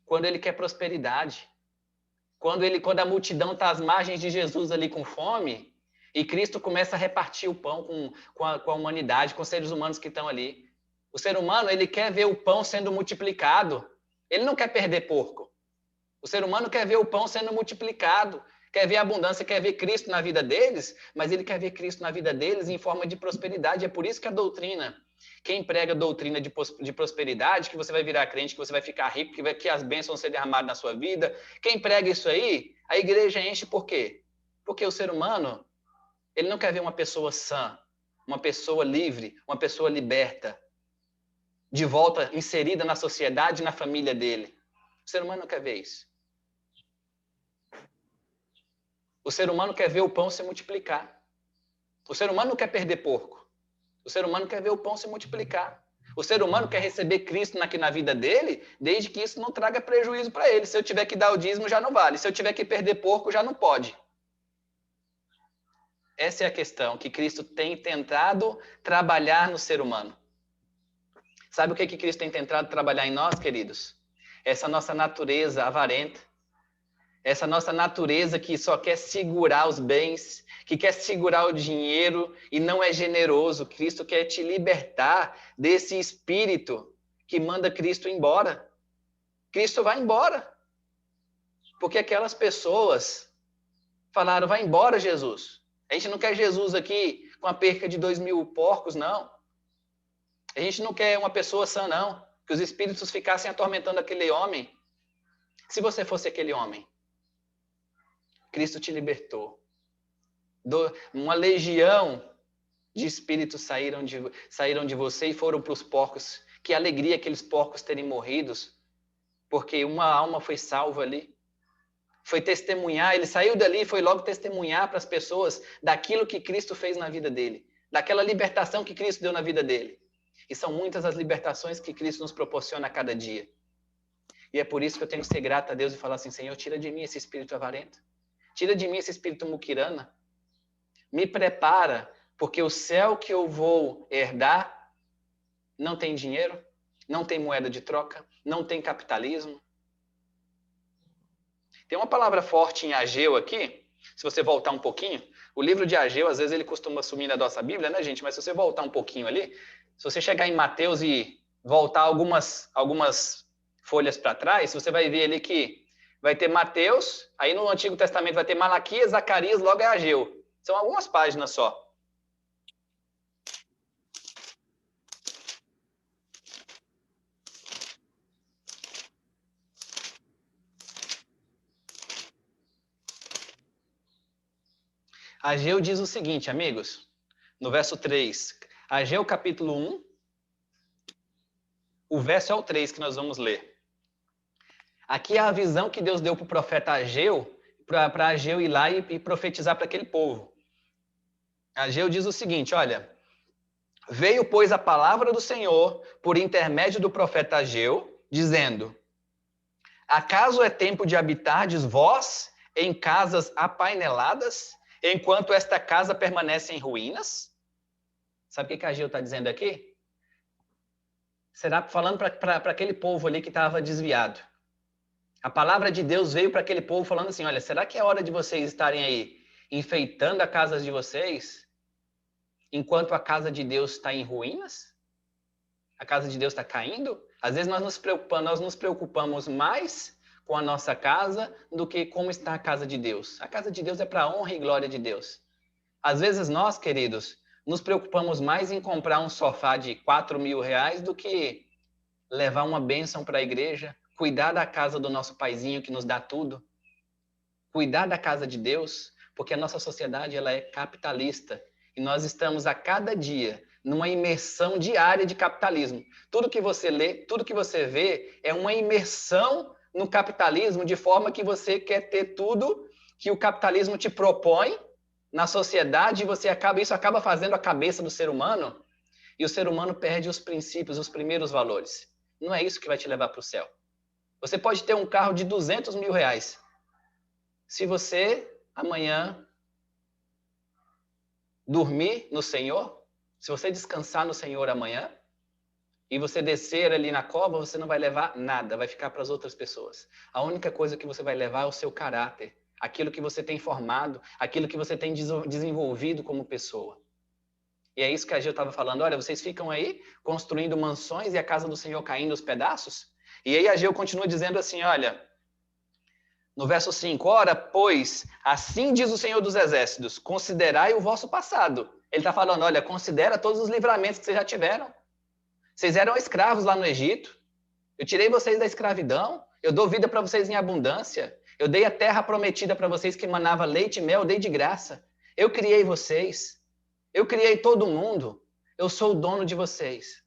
quando ele quer prosperidade. Quando a multidão está às margens de Jesus ali com fome, e Cristo começa a repartir o pão com a humanidade, com os seres humanos que estão ali. O ser humano, ele quer ver o pão sendo multiplicado. Ele não quer perder porco. O ser humano quer ver o pão sendo multiplicado, quer ver a abundância, quer ver Cristo na vida deles, mas ele quer ver Cristo na vida deles em forma de prosperidade. É por isso que a doutrina, quem prega a doutrina de prosperidade, que você vai virar crente, que você vai ficar rico, que as bênçãos vão ser derramadas na sua vida, quem prega isso aí, a igreja enche por quê? Porque o ser humano, ele não quer ver uma pessoa sã, uma pessoa livre, uma pessoa liberta, de volta inserida na sociedade e na família dele. O ser humano não quer ver isso. O ser humano quer ver o pão se multiplicar. O ser humano não quer perder porco. O ser humano quer ver o pão se multiplicar. O ser humano quer receber Cristo na vida dele, desde que isso não traga prejuízo para ele. Se eu tiver que dar o dízimo, já não vale. Se eu tiver que perder porco, já não pode. Essa é a questão que Cristo tem tentado trabalhar no ser humano. Sabe o que Cristo tem tentado trabalhar em nós, queridos? Essa nossa natureza avarenta. Essa nossa natureza que só quer segurar os bens, que quer segurar o dinheiro e não é generoso. Cristo quer te libertar desse espírito que manda Cristo embora. Cristo vai embora. Porque aquelas pessoas falaram, vai embora, Jesus. A gente não quer Jesus aqui com a perca de 2.000 porcos, não. A gente não quer uma pessoa sã, não. Que os espíritos ficassem atormentando aquele homem. Se você fosse aquele homem, Cristo te libertou. Uma legião de espíritos saíram de você e foram para os porcos. Que alegria aqueles porcos terem morrido, porque uma alma foi salva ali. Foi testemunhar, ele saiu dali e foi logo testemunhar para as pessoas daquilo que Cristo fez na vida dele, daquela libertação que Cristo deu na vida dele. E são muitas as libertações que Cristo nos proporciona a cada dia. E é por isso que eu tenho que ser grato a Deus e falar assim, Senhor, tira de mim esse espírito avarento. Tira de mim esse espírito muquirana. Me prepara, porque o céu que eu vou herdar não tem dinheiro, não tem moeda de troca, não tem capitalismo. Tem uma palavra forte em Ageu aqui, se você voltar um pouquinho. O livro de Ageu, às vezes, ele costuma sumir na nossa Bíblia, né, gente? Mas se você voltar um pouquinho ali, se você chegar em Mateus e voltar algumas folhas para trás, você vai ver ali que vai ter Mateus, aí no Antigo Testamento vai ter Malaquias, Zacarias, logo é Ageu. São algumas páginas só. Ageu diz o seguinte, amigos, no verso 3. Ageu capítulo 1, o verso é o 3 que nós vamos ler. Aqui é a visão que Deus deu para o profeta Ageu, para Ageu ir lá e profetizar para aquele povo. Ageu diz o seguinte, olha, veio, pois, a palavra do Senhor por intermédio do profeta Ageu, dizendo, acaso é tempo de habitardes vós em casas apaineladas, enquanto esta casa permanece em ruínas. Sabe o que Ageu está dizendo aqui? Será falando para aquele povo ali que estava desviado. A palavra de Deus veio para aquele povo falando assim, olha, será que é hora de vocês estarem aí enfeitando a casa de vocês, enquanto a casa de Deus está em ruínas? A casa de Deus está caindo? Às vezes nós nos preocupamos mais com a nossa casa do que como está a casa de Deus. A casa de Deus é para a honra e glória de Deus. Às vezes nós, queridos, nos preocupamos mais em comprar um sofá de R$ 4.000 do que levar uma bênção para a igreja, cuidar da casa do nosso paizinho que nos dá tudo, cuidar da casa de Deus, porque a nossa sociedade ela é capitalista e nós estamos a cada dia numa imersão diária de capitalismo. Tudo que você lê, tudo que você vê é uma imersão no capitalismo, de forma que você quer ter tudo que o capitalismo te propõe na sociedade, e isso acaba fazendo a cabeça do ser humano, e o ser humano perde os princípios, os primeiros valores. Não é isso que vai te levar para o céu. Você pode ter um carro de R$ 200.000. Se você amanhã dormir no Senhor, se você descansar no Senhor amanhã, e você descer ali na cova, você não vai levar nada, vai ficar para as outras pessoas. A única coisa que você vai levar é o seu caráter, aquilo que você tem formado, aquilo que você tem desenvolvido como pessoa. E é isso que a Ageu estava falando. Olha, vocês ficam aí construindo mansões e a casa do Senhor caindo aos pedaços? E aí Ageu continua dizendo assim, olha, no verso 5, ora, pois, assim diz o Senhor dos Exércitos, considerai o vosso passado. Ele está falando, olha, considera todos os livramentos que vocês já tiveram. Vocês eram escravos lá no Egito. Eu tirei vocês da escravidão. Eu dou vida para vocês em abundância. Eu dei a terra prometida para vocês que manava leite e mel, eu dei de graça. Eu criei vocês. Eu criei todo mundo. Eu sou o dono de vocês.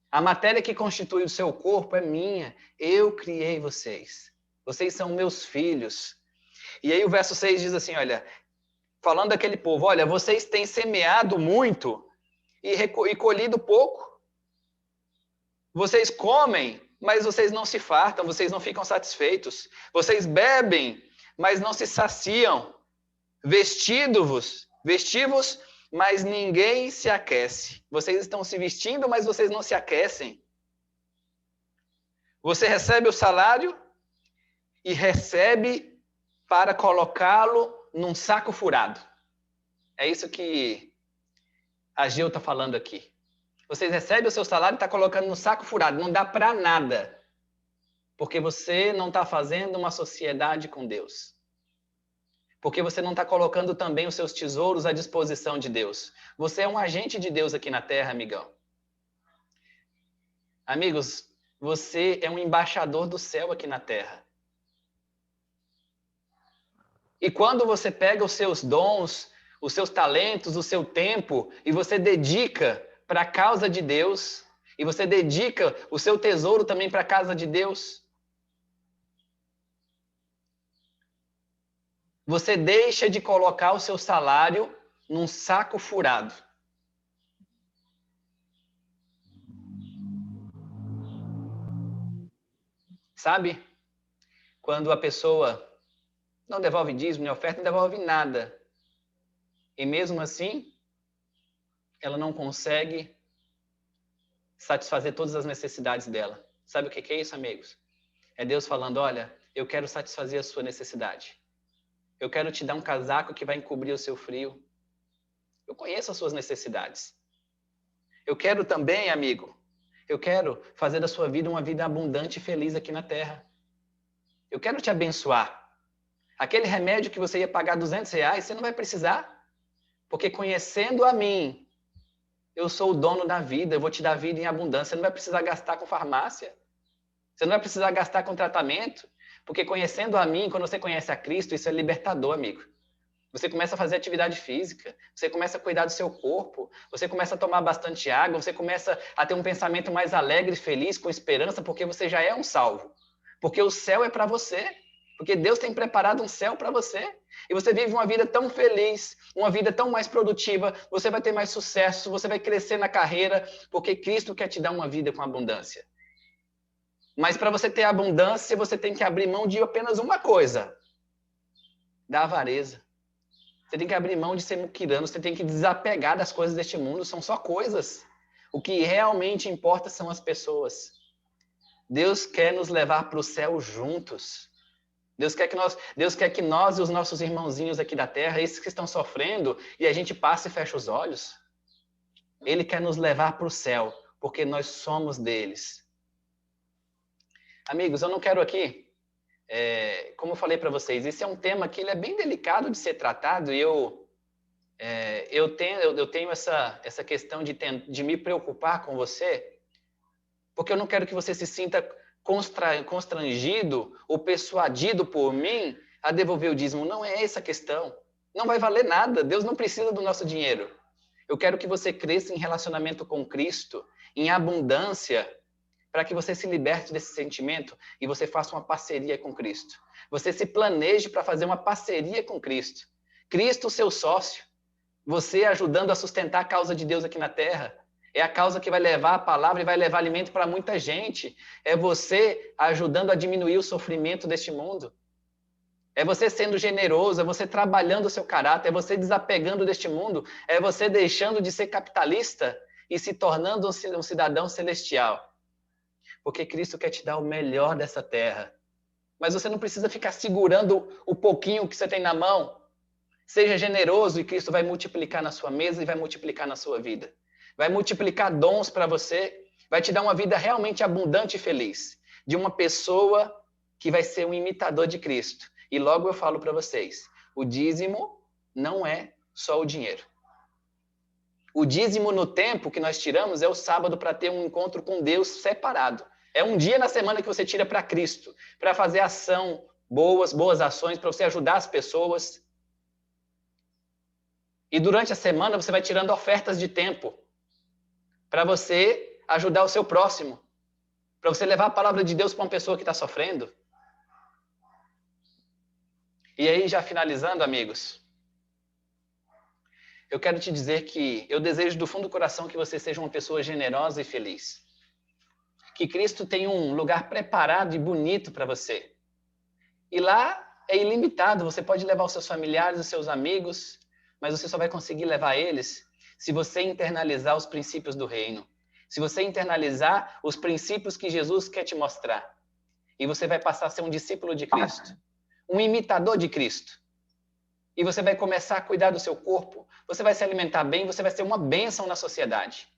A matéria que constitui o seu corpo é minha. Eu criei vocês. Vocês são meus filhos. E aí o verso 6 diz assim, olha, falando daquele povo, olha, vocês têm semeado muito e colhido pouco. Vocês comem, mas vocês não se fartam, vocês não ficam satisfeitos. Vocês bebem, mas não se saciam. Vestivos, mas ninguém se aquece. Vocês estão se vestindo, mas vocês não se aquecem. Você recebe o salário e recebe para colocá-lo num saco furado. É isso que Ageu está falando aqui. Vocês recebem o seu salário e estão colocando no saco furado. Não dá para nada. Porque você não está fazendo uma sociedade com Deus. Porque você não está colocando também os seus tesouros à disposição de Deus. Você é um agente de Deus aqui na terra, amigão. Amigos, você é um embaixador do céu aqui na terra. E quando você pega os seus dons, os seus talentos, o seu tempo, e você dedica para a causa de Deus, e você dedica o seu tesouro também para a casa de Deus, você deixa de colocar o seu salário num saco furado. Sabe? Quando a pessoa não devolve dízimo, nem oferta, não devolve nada. E mesmo assim, ela não consegue satisfazer todas as necessidades dela. Sabe o que é isso, amigos? É Deus falando, olha, eu quero satisfazer a sua necessidade. Eu quero te dar um casaco que vai encobrir o seu frio. Eu conheço as suas necessidades. Eu quero também, amigo, eu quero fazer da sua vida uma vida abundante e feliz aqui na terra. Eu quero te abençoar. Aquele remédio que você ia pagar R$ 200, você não vai precisar. Porque conhecendo a mim, eu sou o dono da vida, eu vou te dar vida em abundância. Você não vai precisar gastar com farmácia. Você não vai precisar gastar com tratamento. Porque conhecendo a mim, quando você conhece a Cristo, isso é libertador, amigo. Você começa a fazer atividade física, você começa a cuidar do seu corpo, você começa a tomar bastante água, você começa a ter um pensamento mais alegre, feliz, com esperança, porque você já é um salvo. Porque o céu é para você. Porque Deus tem preparado um céu para você. E você vive uma vida tão feliz, uma vida tão mais produtiva, você vai ter mais sucesso, você vai crescer na carreira, porque Cristo quer te dar uma vida com abundância. Mas para você ter abundância, você tem que abrir mão de apenas uma coisa: da avareza. Você tem que abrir mão de ser muquirano, você tem que desapegar das coisas deste mundo, são só coisas. O que realmente importa são as pessoas. Deus quer nos levar para o céu juntos. Deus quer que nós e os nossos irmãozinhos aqui da terra, esses que estão sofrendo, e a gente passa e fecha os olhos. Ele quer nos levar para o céu, porque nós somos deles. Amigos, eu não quero aqui, como eu falei para vocês, esse é um tema que ele é bem delicado de ser tratado, e eu tenho essa questão de me preocupar com você, porque eu não quero que você se sinta constrangido ou persuadido por mim a devolver o dízimo. Não é essa a questão. Não vai valer nada. Deus não precisa do nosso dinheiro. Eu quero que você cresça em relacionamento com Cristo, em abundância, para que você se liberte desse sentimento e você faça uma parceria com Cristo. Você se planeje para fazer uma parceria com Cristo. Cristo, seu sócio. Você ajudando a sustentar a causa de Deus aqui na terra. É a causa que vai levar a palavra e vai levar alimento para muita gente. É você ajudando a diminuir o sofrimento deste mundo. É você sendo generoso, é você trabalhando o seu caráter, é você desapegando deste mundo, é você deixando de ser capitalista e se tornando um cidadão celestial. Porque Cristo quer te dar o melhor dessa terra. Mas você não precisa ficar segurando o pouquinho que você tem na mão. Seja generoso e Cristo vai multiplicar na sua mesa e vai multiplicar na sua vida. Vai multiplicar dons para você, vai te dar uma vida realmente abundante e feliz. De uma pessoa que vai ser um imitador de Cristo. E logo eu falo para vocês, o dízimo não é só o dinheiro. O dízimo no tempo que nós tiramos é o sábado para ter um encontro com Deus separado. É um dia na semana que você tira para Cristo, para fazer ação, boas ações, para você ajudar as pessoas. E durante a semana você vai tirando ofertas de tempo para você ajudar o seu próximo, para você levar a palavra de Deus para uma pessoa que está sofrendo. E aí, já finalizando, amigos, eu quero te dizer que eu desejo do fundo do coração que você seja uma pessoa generosa e feliz. Que Cristo tem um lugar preparado e bonito para você. E lá é ilimitado, você pode levar os seus familiares, os seus amigos, mas você só vai conseguir levar eles se você internalizar os princípios do reino. Se você internalizar os princípios que Jesus quer te mostrar. E você vai passar a ser um discípulo de Cristo. Um imitador de Cristo. E você vai começar a cuidar do seu corpo. Você vai se alimentar bem, você vai ser uma bênção na sociedade.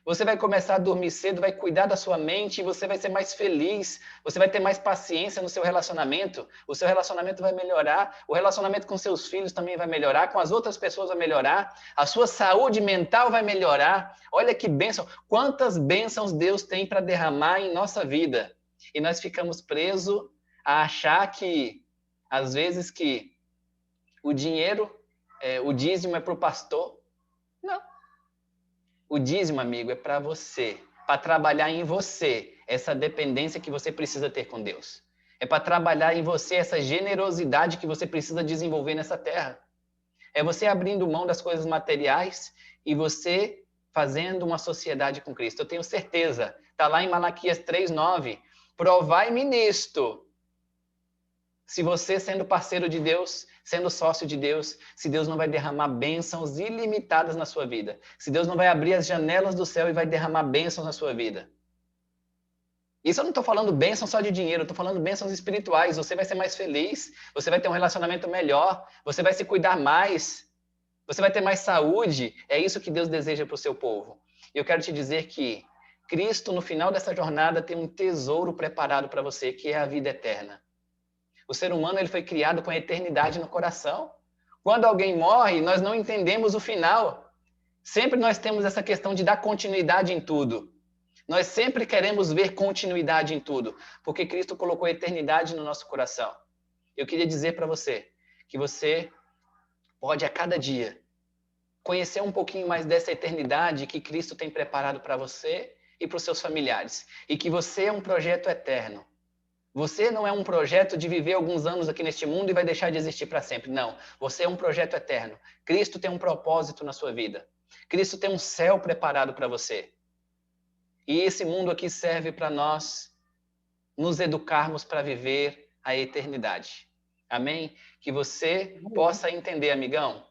Você vai começar a dormir cedo, vai cuidar da sua mente e você vai ser mais feliz. Você vai ter mais paciência no seu relacionamento. O seu relacionamento vai melhorar. O relacionamento com seus filhos também vai melhorar. Com as outras pessoas vai melhorar. A sua saúde mental vai melhorar. Olha que bênção. Quantas bênçãos Deus tem para derramar em nossa vida. E nós ficamos presos a achar que, às vezes, que o dinheiro, o dízimo é para o pastor. Não. O dízimo, amigo, é para você, para trabalhar em você essa dependência que você precisa ter com Deus. É para trabalhar em você essa generosidade que você precisa desenvolver nessa terra. É você abrindo mão das coisas materiais e você fazendo uma sociedade com Cristo. Eu tenho certeza, está lá em Malaquias 3:9, provai-me nisto. Se você, sendo parceiro de Deus, sendo sócio de Deus, se Deus não vai derramar bênçãos ilimitadas na sua vida. Se Deus não vai abrir as janelas do céu e vai derramar bênçãos na sua vida. Isso eu não estou falando bênçãos só de dinheiro, eu estou falando bênçãos espirituais. Você vai ser mais feliz, você vai ter um relacionamento melhor, você vai se cuidar mais, você vai ter mais saúde. É isso que Deus deseja para o seu povo. E eu quero te dizer que Cristo, no final dessa jornada, tem um tesouro preparado para você, que é a vida eterna. O ser humano ele foi criado com a eternidade no coração. Quando alguém morre, nós não entendemos o final. Sempre nós temos essa questão de dar continuidade em tudo. Nós sempre queremos ver continuidade em tudo, porque Cristo colocou a eternidade no nosso coração. Eu queria dizer para você que você pode a cada dia conhecer um pouquinho mais dessa eternidade que Cristo tem preparado para você e para os seus familiares. E que você é um projeto eterno. Você não é um projeto de viver alguns anos aqui neste mundo e vai deixar de existir para sempre. Não. Você é um projeto eterno. Cristo tem um propósito na sua vida. Cristo tem um céu preparado para você. E esse mundo aqui serve para nós nos educarmos para viver a eternidade. Amém? Que você possa entender, amigão,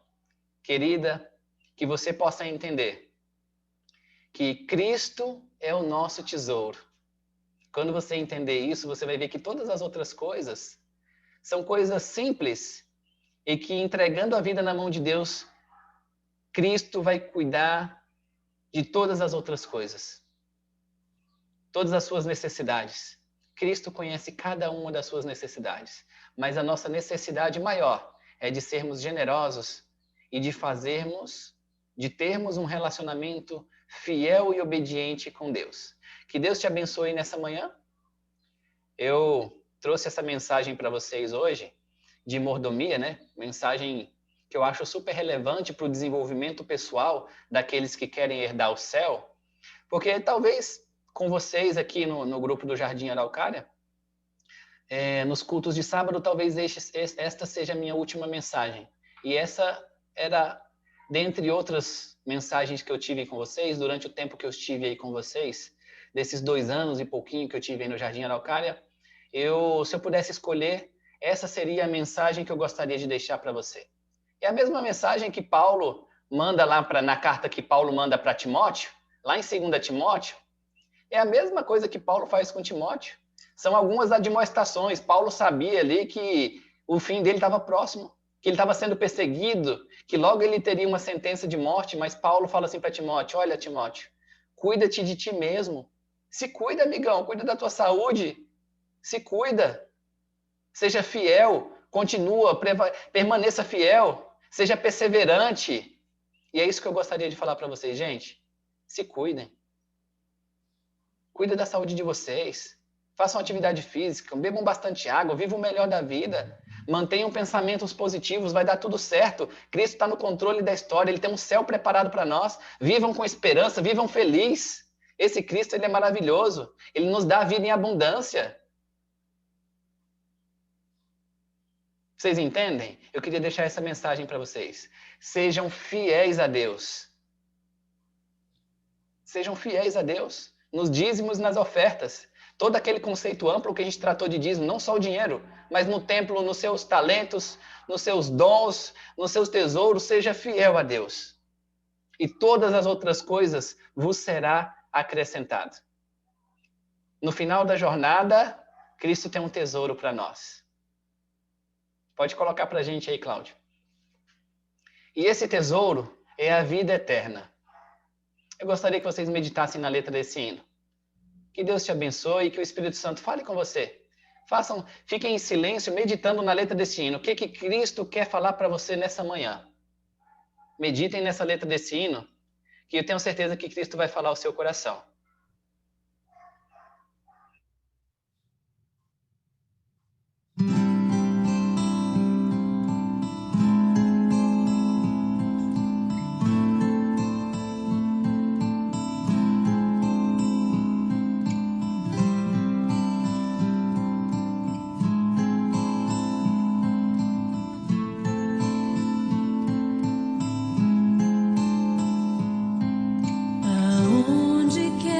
querida, que você possa entender que Cristo é o nosso tesouro. Quando você entender isso, você vai ver que todas as outras coisas são coisas simples e que entregando a vida na mão de Deus, Cristo vai cuidar de todas as outras coisas. Todas as suas necessidades. Cristo conhece cada uma das suas necessidades, mas a nossa necessidade maior é de sermos generosos e de termos um relacionamento fiel e obediente com Deus. Que Deus te abençoe nessa manhã. Eu trouxe essa mensagem para vocês hoje de mordomia, né? Mensagem que eu acho super relevante para o desenvolvimento pessoal daqueles que querem herdar o céu, porque talvez com vocês aqui no grupo do Jardim Araucária, nos cultos de sábado, talvez esta seja a minha última mensagem. E essa era, dentre outras mensagens que eu tive com vocês, durante o tempo que eu estive aí com vocês, desses 2 anos e pouquinho que eu tive aí no Jardim Araucária, se eu pudesse escolher, essa seria a mensagem que eu gostaria de deixar para você. É a mesma mensagem que Paulo manda lá na carta que Paulo manda para Timóteo, lá em 2 Timóteo, é a mesma coisa que Paulo faz com Timóteo. São algumas admoestações. Paulo sabia ali que o fim dele estava próximo, que ele estava sendo perseguido, que logo ele teria uma sentença de morte, mas Paulo fala assim para Timóteo: olha, Timóteo, cuida-te de ti mesmo. Se cuida, amigão, cuida da tua saúde. Se cuida. Seja fiel, continua, permaneça fiel, seja perseverante. E é isso que eu gostaria de falar para vocês, gente. Se cuidem. Cuida da saúde de vocês. Façam atividade física, bebam bastante água, vivam o melhor da vida. Mantenham pensamentos positivos, vai dar tudo certo. Cristo está no controle da história, Ele tem um céu preparado para nós. Vivam com esperança, vivam felizes. Esse Cristo, Ele é maravilhoso. Ele nos dá a vida em abundância. Vocês entendem? Eu queria deixar essa mensagem para vocês. Sejam fiéis a Deus. Sejam fiéis a Deus. Nos dízimos, nas ofertas. Todo aquele conceito amplo que a gente tratou de dízimo, não só o dinheiro, mas no templo, nos seus talentos, nos seus dons, nos seus tesouros, seja fiel a Deus. E todas as outras coisas vos será acrescentado. No final da jornada, Cristo tem um tesouro para nós. Pode colocar para a gente aí, Cláudio. E esse tesouro é a vida eterna. Eu gostaria que vocês meditassem na letra desse hino. Que Deus te abençoe e que o Espírito Santo fale com você. Fiquem em silêncio, meditando na letra desse hino. O que Cristo quer falar para você nessa manhã? Meditem nessa letra desse hino, que eu tenho certeza que Cristo vai falar ao seu coração. Aonde quer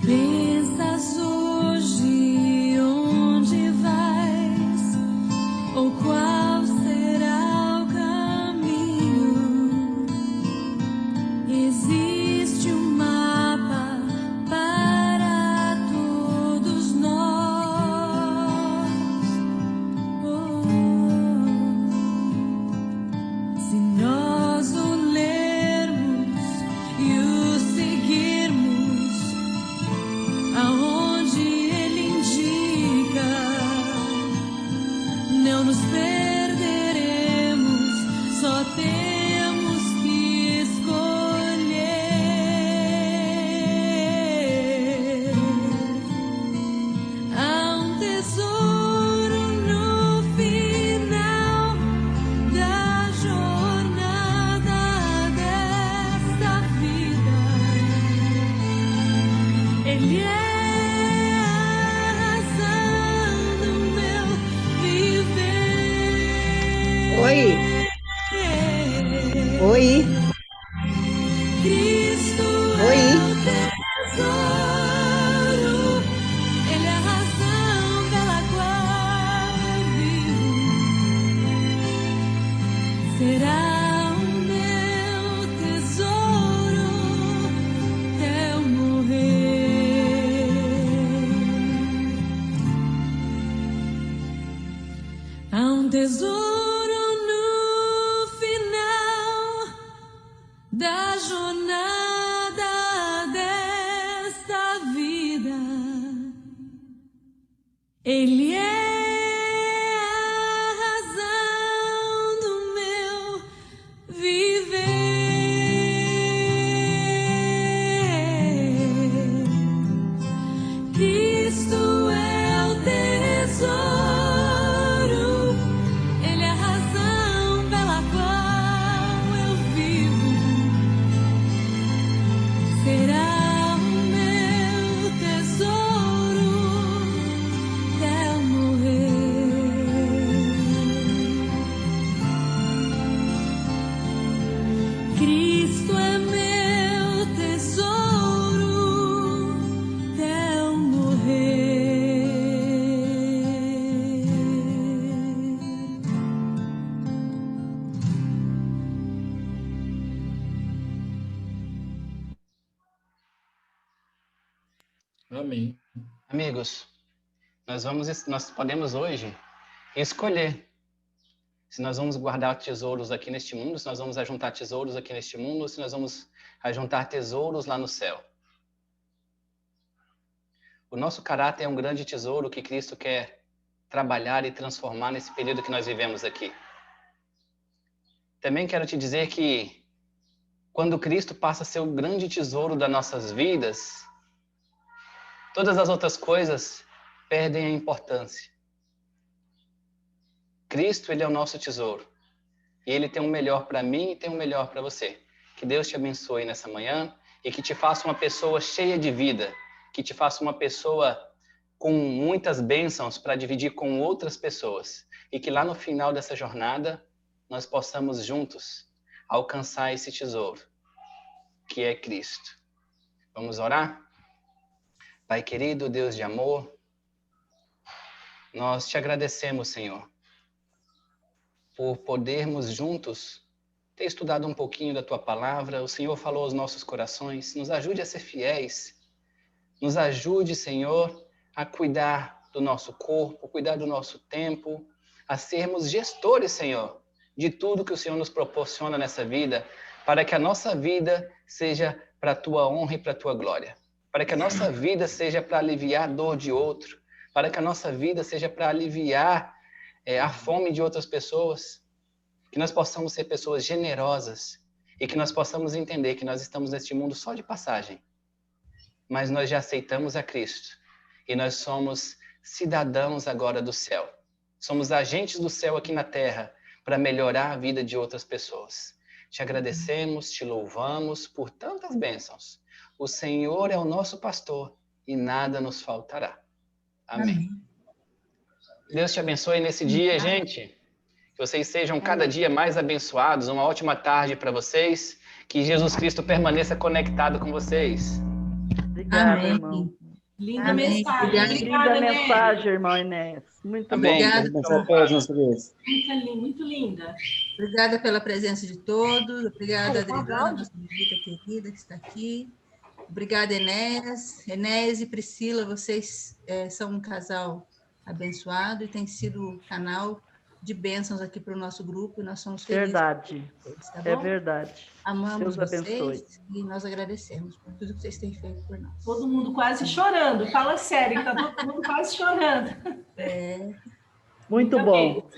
Pensas hoje onde vais, ou qual será o caminho? Existe um mapa para todos nós. Oh, se nós o lermos e o seguirmos aonde ele indica, não nos perderemos, só temos que escolher. Há um tesouro no final da jornada desta vida. Ele é a razão do meu viver. Oi, oi, Cristo é oi. o tesouro, Ele é a razão pela qual eu vivo. Será o meu tesouro até eu morrer. Há um tesouro no final da jornada desta vida. Ele é a razão do meu viver. Cristo é o tesouro, Ele é a razão pela qual eu vivo. Será o meu tesouro até eu morrer. Cristo é meu tesouro até eu morrer. Amém. Amigos, nós podemos hoje escolher se nós vamos guardar tesouros aqui neste mundo, se nós vamos ajuntar tesouros aqui neste mundo, ou se nós vamos ajuntar tesouros lá no céu. O nosso caráter é um grande tesouro que Cristo quer trabalhar e transformar nesse período que nós vivemos aqui. Também quero te dizer que quando Cristo passa a ser o grande tesouro das nossas vidas, todas as outras coisas perdem a importância. Cristo, Ele é o nosso tesouro. E Ele tem o melhor para mim e tem o melhor para você. Que Deus te abençoe nessa manhã e que te faça uma pessoa cheia de vida, que te faça uma pessoa com muitas bênçãos para dividir com outras pessoas. E que lá no final dessa jornada, nós possamos juntos alcançar esse tesouro, que é Cristo. Vamos orar? Pai querido, Deus de amor, nós te agradecemos, Senhor, por podermos juntos ter estudado um pouquinho da Tua palavra. O Senhor falou aos nossos corações. Nos ajude a ser fiéis. Nos ajude, Senhor, a cuidar do nosso corpo, cuidar do nosso tempo, a sermos gestores, Senhor, de tudo que o Senhor nos proporciona nessa vida, para que a nossa vida seja para a Tua honra e para a Tua glória. Para que a nossa vida seja para aliviar a dor de outro, para que a nossa vida seja para aliviar a fome de outras pessoas, que nós possamos ser pessoas generosas e que nós possamos entender que nós estamos neste mundo só de passagem, mas nós já aceitamos a Cristo e nós somos cidadãos agora do céu. Somos agentes do céu aqui na terra para melhorar a vida de outras pessoas. Te agradecemos, te louvamos por tantas bênçãos. O Senhor é o nosso pastor e nada nos faltará. Amém. Deus te abençoe nesse dia, gente. Que vocês sejam cada dia mais abençoados. Uma ótima tarde para vocês. Que Jesus Cristo permaneça conectado com vocês. Obrigada, Amém. irmão. Linda Amém. mensagem. Obrigada. Obrigada, Linda Nery. mensagem, irmão Inés. Muito Amém. bom. Obrigada. Abençoe a todos, meus queridos. Muito linda. Obrigada pela presença de todos. Obrigada, Oh, Adriana, Cláudia. nossa visita querida que está aqui. Obrigada, Enéas. Enéas e Priscila, vocês são um casal abençoado e tem sido canal de bênçãos aqui para o nosso grupo e nós somos felizes. Verdade. por vocês, tá É bom? verdade. Amamos Deus abençoe. vocês e nós agradecemos por tudo que vocês têm feito por nós. Todo mundo quase chorando. Fala sério, tá todo mundo quase chorando. Muito bom.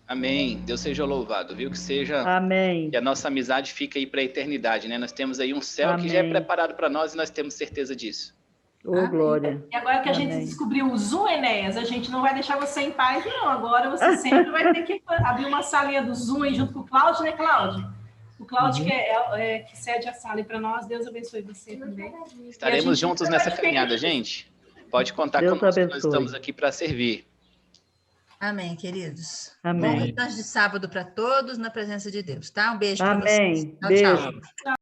Amém. Deus seja louvado, viu? Que seja Amém. que a nossa amizade fique aí para a eternidade, né? Nós temos aí um céu que já é Amém. preparado para nós e nós temos certeza disso. Ô, Amém. glória. E agora que a gente Amém. descobriu o Zoom, Enéas, a gente não vai deixar você em paz, não. Agora você sempre vai ter que abrir uma salinha do Zoom aí junto com o Cláudio, né, Cláudio? O Cláudio que cede a sala para nós. Deus abençoe você também. Estaremos juntos nessa caminhada, gente. Pode contar Deus conosco, nós abençoe. estamos aqui para servir. Amém, queridos. Amém. Bom restante de sábado para todos, na presença de Deus, tá? Um beijo para Amém. vocês. Tchau, Beijo. tchau.